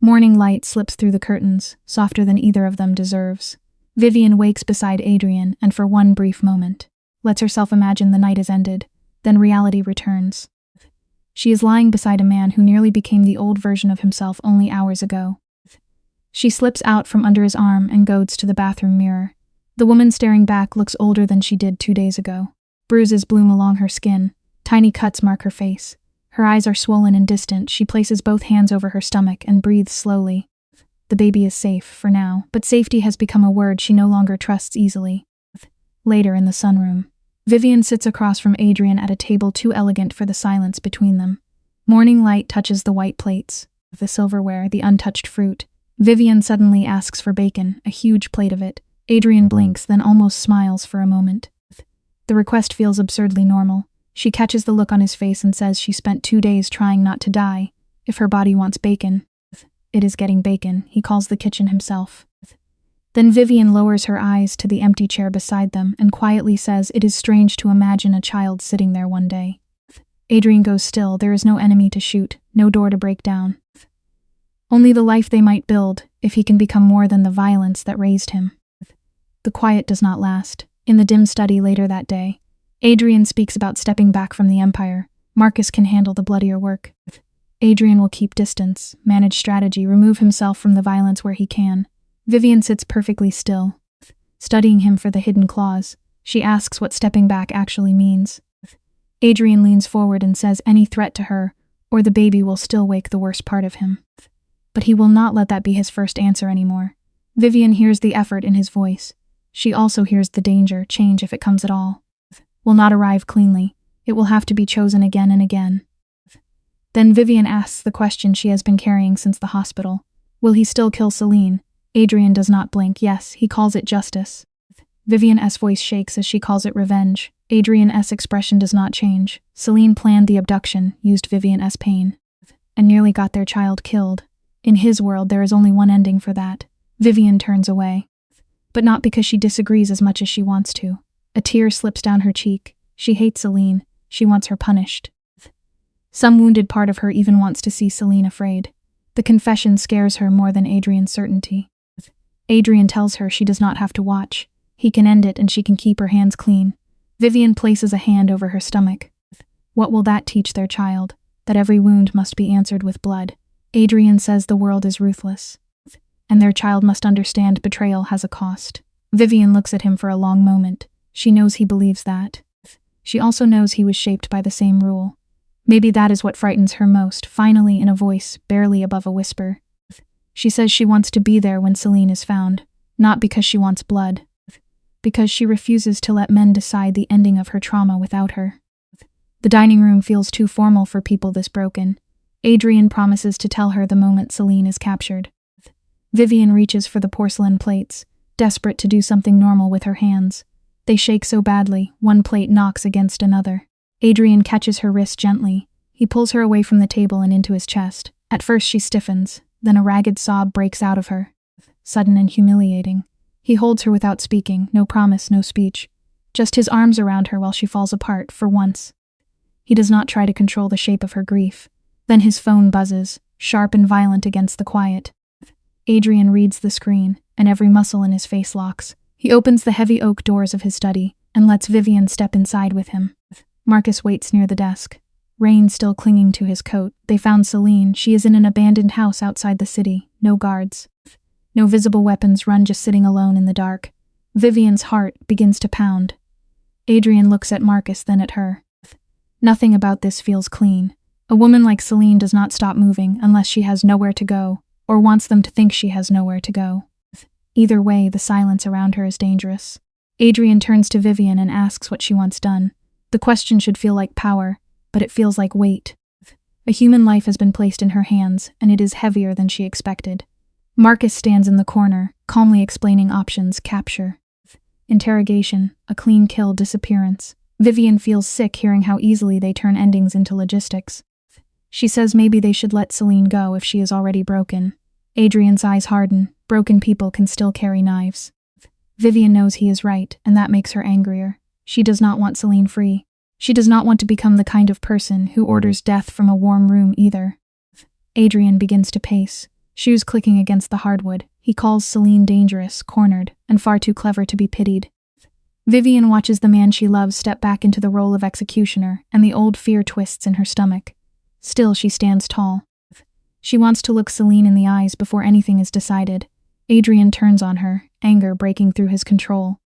Morning light slips through the curtains, softer than either of them deserves. Vivian wakes beside Adrian and for one brief moment lets herself imagine the night is ended. Then reality returns. She is lying beside a man who nearly became the old version of himself only hours ago. She slips out from under his arm and goes to the bathroom mirror. The woman staring back looks older than she did 2 days ago. Bruises bloom along her skin. Tiny cuts mark her face. Her eyes are swollen and distant. She places both hands over her stomach and breathes slowly. The baby is safe, for now, but safety has become a word she no longer trusts easily. Later in the sunroom, Vivian sits across from Adrian at a table too elegant for the silence between them. Morning light touches the white plates, the silverware, the untouched fruit. Vivian suddenly asks for bacon, a huge plate of it. Adrian blinks, then almost smiles for a moment. The request feels absurdly normal. She catches the look on his face and says she spent 2 days trying not to die. If her body wants bacon, it is getting bacon. He calls the kitchen himself. Then Vivian lowers her eyes to the empty chair beside them and quietly says it is strange to imagine a child sitting there one day. Adrian goes still. There is no enemy to shoot, no door to break down. Only the life they might build if he can become more than the violence that raised him. The quiet does not last. In the dim study later that day, Adrian speaks about stepping back from the empire. Marcus can handle the bloodier work. Adrian will keep distance, manage strategy, remove himself from the violence where he can. Vivian sits perfectly still, studying him for the hidden clause. She asks what stepping back actually means. Adrian leans forward and says any threat to her, or the baby will still wake the worst part of him. But he will not let that be his first answer anymore. Vivian hears the effort in his voice. She also hears the danger, change if it comes at all. Will not arrive cleanly. It will have to be chosen again and again. Then Vivian asks the question she has been carrying since the hospital. Will he still kill Celine? Adrian does not blink. Yes, he calls it justice. Vivian's voice shakes as she calls it revenge. Adrian's expression does not change. Celine planned the abduction, used Vivian's pain, and nearly got their child killed. In his world, there is only one ending for that. Vivian turns away. But not because she disagrees as much as she wants to. A tear slips down her cheek. She hates Celine. She wants her punished. Some wounded part of her even wants to see Celine afraid. The confession scares her more than Adrian's certainty. Adrian tells her she does not have to watch. He can end it and she can keep her hands clean. Vivian places a hand over her stomach. What will that teach their child? That every wound must be answered with blood. Adrian says the world is ruthless, and their child must understand betrayal has a cost. Vivian looks at him for a long moment. She knows he believes that. She also knows he was shaped by the same rule. Maybe that is what frightens her most. Finally, in a voice barely above a whisper, she says she wants to be there when Celine is found, not because she wants blood, because she refuses to let men decide the ending of her trauma without her. The dining room feels too formal for people this broken. Adrian promises to tell her the moment Celine is captured. Vivian reaches for the porcelain plates, desperate to do something normal with her hands. They shake so badly, one plate knocks against another. Adrian catches her wrist gently. He pulls her away from the table and into his chest. At first she stiffens, then a ragged sob breaks out of her, sudden and humiliating. He holds her without speaking, no promise, no speech. Just his arms around her while she falls apart, for once. He does not try to control the shape of her grief. Then his phone buzzes, sharp and violent against the quiet. Adrian reads the screen, and every muscle in his face locks. He opens the heavy oak doors of his study, and lets Vivian step inside with him. Marcus waits near the desk, rain still clinging to his coat. They found Celine. She is in an abandoned house outside the city. No guards. No visible weapons, run just sitting alone in the dark. Vivian's heart begins to pound. Adrian looks at Marcus, then at her. Nothing about this feels clean. A woman like Celine does not stop moving unless she has nowhere to go, or wants them to think she has nowhere to go. Either way, the silence around her is dangerous. Adrian turns to Vivian and asks what she wants done. The question should feel like power, but it feels like weight. A human life has been placed in her hands, and it is heavier than she expected. Marcus stands in the corner, calmly explaining options: capture, interrogation, a clean kill, disappearance. Vivian feels sick hearing how easily they turn endings into logistics. She says maybe they should let Celine go if she is already broken. Adrian's eyes harden. Broken people can still carry knives. Vivian knows he is right, and that makes her angrier. She does not want Celine free. She does not want to become the kind of person who orders death from a warm room either. Adrian begins to pace, shoes clicking against the hardwood. He calls Celine dangerous, cornered, and far too clever to be pitied. Vivian watches the man she loves step back into the role of executioner, and the old fear twists in her stomach. Still, she stands tall. She wants to look Celine in the eyes before anything is decided. Adrian turns on her, anger breaking through his control.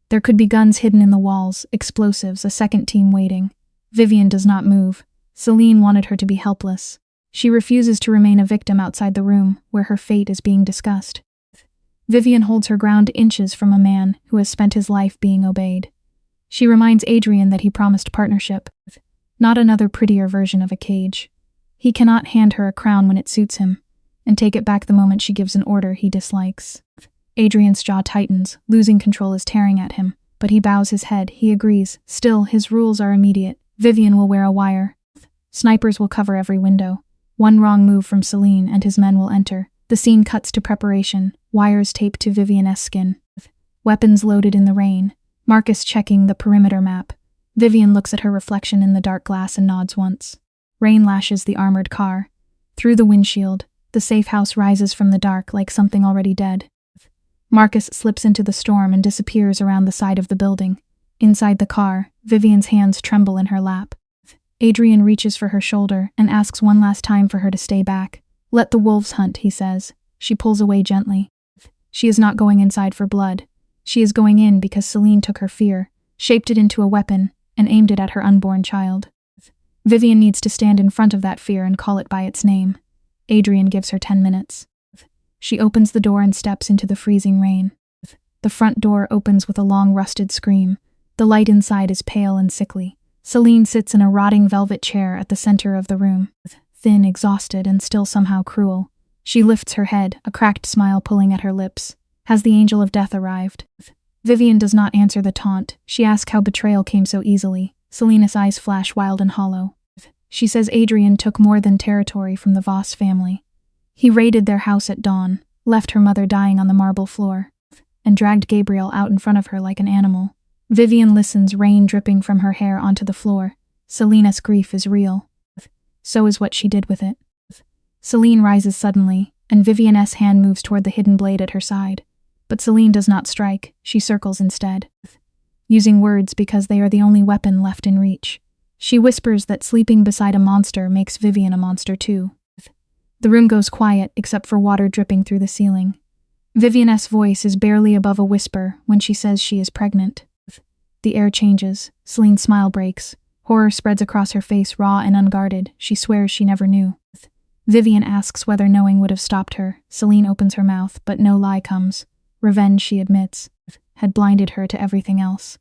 There could be guns hidden in the walls, explosives, a second team waiting. Vivian does not move. Celine wanted her to be helpless. She refuses to remain a victim outside the room, where her fate is being discussed. Vivian holds her ground inches from a man who has spent his life being obeyed. She reminds Adrian that he promised partnership, not another prettier version of a cage. He cannot hand her a crown when it suits him, and take it back the moment she gives an order he dislikes. Adrian's jaw tightens, losing control is tearing at him, but he bows his head. He agrees. Still, his rules are immediate. Vivian will wear a wire. Snipers will cover every window. One wrong move from Celine and his men will enter. The scene cuts to preparation. Wires taped to Vivian's skin. Weapons loaded in the rain. Marcus checking the perimeter map. Vivian looks at her reflection in the dark glass and nods once. Rain lashes the armored car. Through the windshield, the safe house rises from the dark like something already dead. Marcus slips into the storm and disappears around the side of the building. Inside the car, Vivian's hands tremble in her lap. Adrian reaches for her shoulder and asks one last time for her to stay back. "Let the wolves hunt," he says. She pulls away gently. She is not going inside for blood. She is going in because Celine took her fear, shaped it into a weapon, and aimed it at her unborn child. Vivian needs to stand in front of that fear and call it by its name. Adrian gives her 10 minutes. She opens the door and steps into the freezing rain. The front door opens with a long rusted scream. The light inside is pale and sickly. Celine sits in a rotting velvet chair at the center of the room, thin, exhausted, and still somehow cruel. She lifts her head, a cracked smile pulling at her lips. Has the angel of death arrived? Vivian does not answer the taunt. She asks how betrayal came so easily. Selena's eyes flash wild and hollow. She says Adrian took more than territory from the Voss family. He raided their house at dawn, left her mother dying on the marble floor, and dragged Gabriel out in front of her like an animal. Vivian listens, rain dripping from her hair onto the floor. Selena's grief is real. So is what she did with it. Celine rises suddenly, and Vivian's hand moves toward the hidden blade at her side. But Celine does not strike, she circles instead, using words because they are the only weapon left in reach. She whispers that sleeping beside a monster makes Vivian a monster too. The room goes quiet except for water dripping through the ceiling. Vivian's voice is barely above a whisper when she says she is pregnant. The air changes. Celine's smile breaks. Horror spreads across her face, raw and unguarded. She swears she never knew. Vivian asks whether knowing would have stopped her. Celine opens her mouth, but no lie comes. Revenge, she admits, had blinded her to everything else.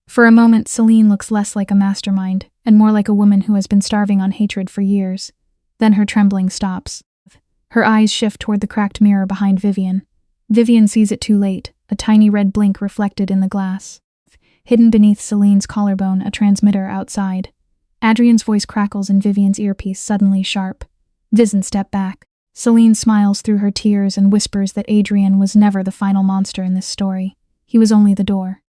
For a moment, Celine looks less like a mastermind and more like a woman who has been starving on hatred for years. Then her trembling stops. Her eyes shift toward the cracked mirror behind Vivian. Vivian sees it too late, a tiny red blink reflected in the glass. Hidden beneath Celine's collarbone, a transmitter outside. Adrian's voice crackles in Vivian's earpiece, suddenly sharp. Vivian, step back. Celine smiles through her tears and whispers that Adrian was never the final monster in this story. He was only the door.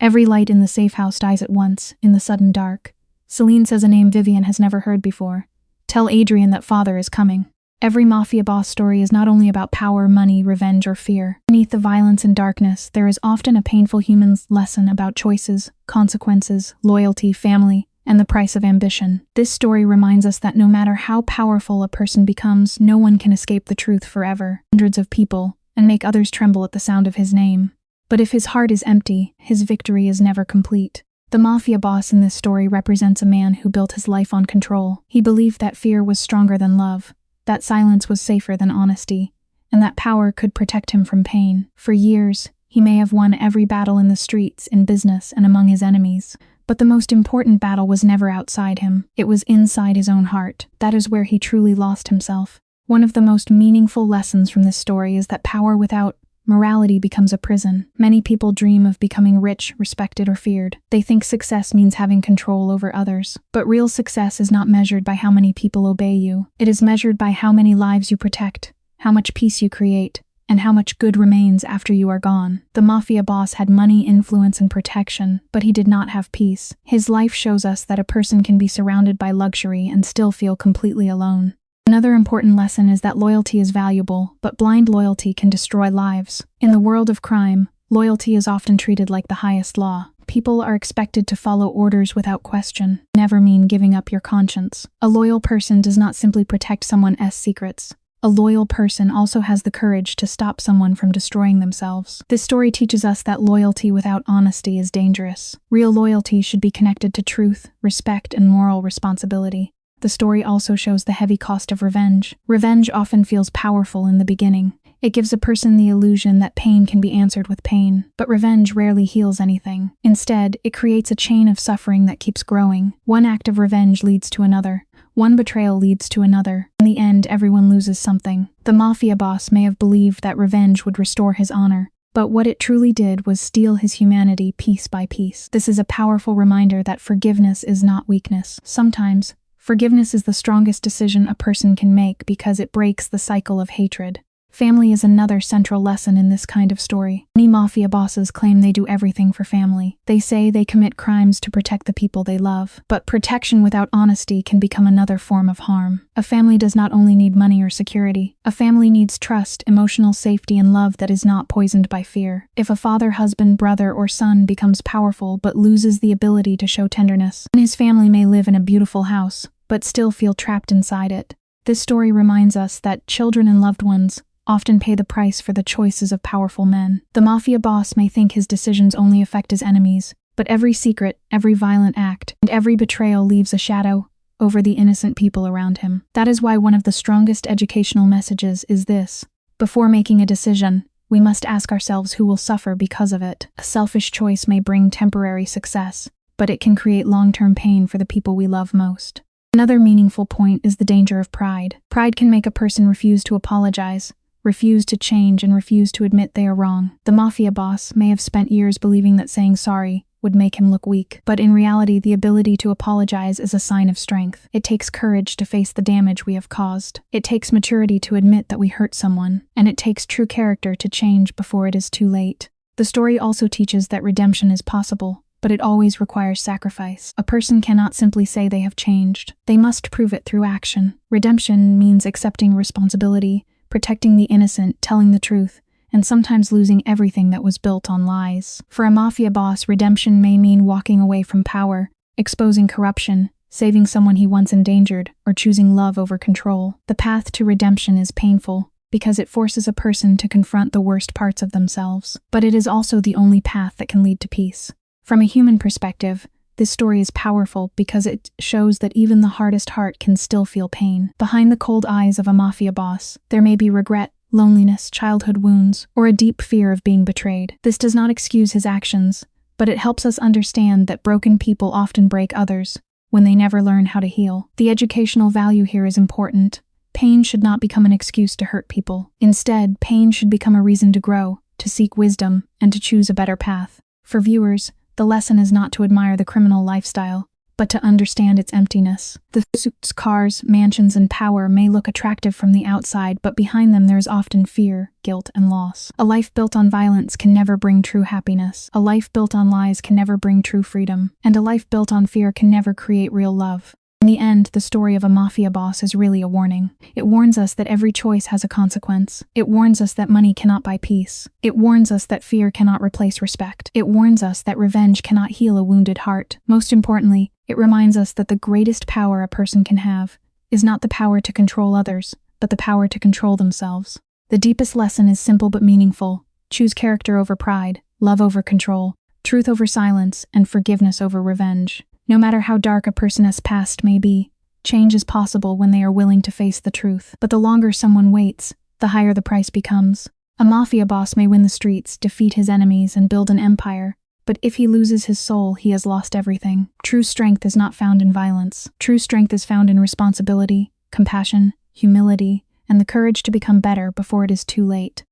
Every light in the safe house dies at once, in the sudden dark. Celine says a name Vivian has never heard before. Tell Adrian that father is coming. Every Mafia boss story is not only about power, money, revenge, or fear. Beneath the violence and darkness, there is often a painful human lesson about choices, consequences, loyalty, family, and the price of ambition. This story reminds us that no matter how powerful a person becomes, no one can escape the truth forever. Hundreds of people, and make others tremble at the sound of his name. But if his heart is empty, his victory is never complete. The Mafia boss in this story represents a man who built his life on control. He believed that fear was stronger than love, that silence was safer than honesty, and that power could protect him from pain. For years, he may have won every battle in the streets, in business, and among his enemies. But the most important battle was never outside him. It was inside his own heart. That is where he truly lost himself. One of the most meaningful lessons from this story is that power without morality becomes a prison. Many people dream of becoming rich, respected, or feared. They think success means having control over others. But real success is not measured by how many people obey you. It is measured by how many lives you protect, how much peace you create, and how much good remains after you are gone. The Mafia boss had money, influence, and protection, but he did not have peace. His life shows us that a person can be surrounded by luxury and still feel completely alone. Another important lesson is that loyalty is valuable, but blind loyalty can destroy lives. In the world of crime, loyalty is often treated like the highest law. People are expected to follow orders without question. Never mean giving up your conscience. A loyal person does not simply protect someone's secrets. A loyal person also has the courage to stop someone from destroying themselves. This story teaches us that loyalty without honesty is dangerous. Real loyalty should be connected to truth, respect, and moral responsibility. The story also shows the heavy cost of revenge. Revenge often feels powerful in the beginning. It gives a person the illusion that pain can be answered with pain, but revenge rarely heals anything. Instead, it creates a chain of suffering that keeps growing. One act of revenge leads to another. One betrayal leads to another. In the end, everyone loses something. The Mafia boss may have believed that revenge would restore his honor, But what it truly did was steal his humanity piece by piece. This is a powerful reminder that forgiveness is not weakness. Sometimes, forgiveness is the strongest decision a person can make because it breaks the cycle of hatred. Family is another central lesson in this kind of story. Many mafia bosses claim they do everything for family. They say they commit crimes to protect the people they love. But protection without honesty can become another form of harm. A family does not only need money or security. A family needs trust, emotional safety, and love that is not poisoned by fear. If a father, husband, brother, or son becomes powerful but loses the ability to show tenderness, then his family may live in a beautiful house, but still feel trapped inside it. This story reminds us that children and loved ones often pay the price for the choices of powerful men. The mafia boss may think his decisions only affect his enemies, but every secret, every violent act, and every betrayal leaves a shadow over the innocent people around him. That is why one of the strongest educational messages is this: before making a decision, we must ask ourselves who will suffer because of it. A selfish choice may bring temporary success, but it can create long-term pain for the people we love most. Another meaningful point is the danger of pride. Pride can make a person refuse to apologize, refuse to change, and refuse to admit they are wrong. The mafia boss may have spent years believing that saying sorry would make him look weak, but in reality, the ability to apologize is a sign of strength. It takes courage to face the damage we have caused. It takes maturity to admit that we hurt someone, and it takes true character to change before it is too late. The story also teaches that redemption is possible, but it always requires sacrifice. A person cannot simply say they have changed. They must prove it through action. Redemption means accepting responsibility, protecting the innocent, telling the truth, and sometimes losing everything that was built on lies. For a mafia boss, redemption may mean walking away from power, exposing corruption, saving someone he once endangered, or choosing love over control. The path to redemption is painful because it forces a person to confront the worst parts of themselves, but it is also the only path that can lead to peace. From a human perspective, this story is powerful because it shows that even the hardest heart can still feel pain. Behind the cold eyes of a mafia boss, there may be regret, loneliness, childhood wounds, or a deep fear of being betrayed. This does not excuse his actions, but it helps us understand that broken people often break others when they never learn how to heal. The educational value here is important. Pain should not become an excuse to hurt people. Instead, pain should become a reason to grow, to seek wisdom, and to choose a better path. For viewers, the lesson is not to admire the criminal lifestyle, but to understand its emptiness. The suits, cars, mansions, and power may look attractive from the outside, but behind them there is often fear, guilt, and loss. A life built on violence can never bring true happiness. A life built on lies can never bring true freedom. And a life built on fear can never create real love. In the end, the story of a mafia boss is really a warning. It warns us that every choice has a consequence. It warns us that money cannot buy peace. It warns us that fear cannot replace respect. It warns us that revenge cannot heal a wounded heart. Most importantly, it reminds us that the greatest power a person can have is not the power to control others, but the power to control themselves. The deepest lesson is simple but meaningful. Choose character over pride, love over control, truth over silence, and forgiveness over revenge. No matter how dark a person's past may be, change is possible when they are willing to face the truth. But the longer someone waits, the higher the price becomes. A mafia boss may win the streets, defeat his enemies, and build an empire, but if he loses his soul, he has lost everything. True strength is not found in violence. True strength is found in responsibility, compassion, humility, and the courage to become better before it is too late.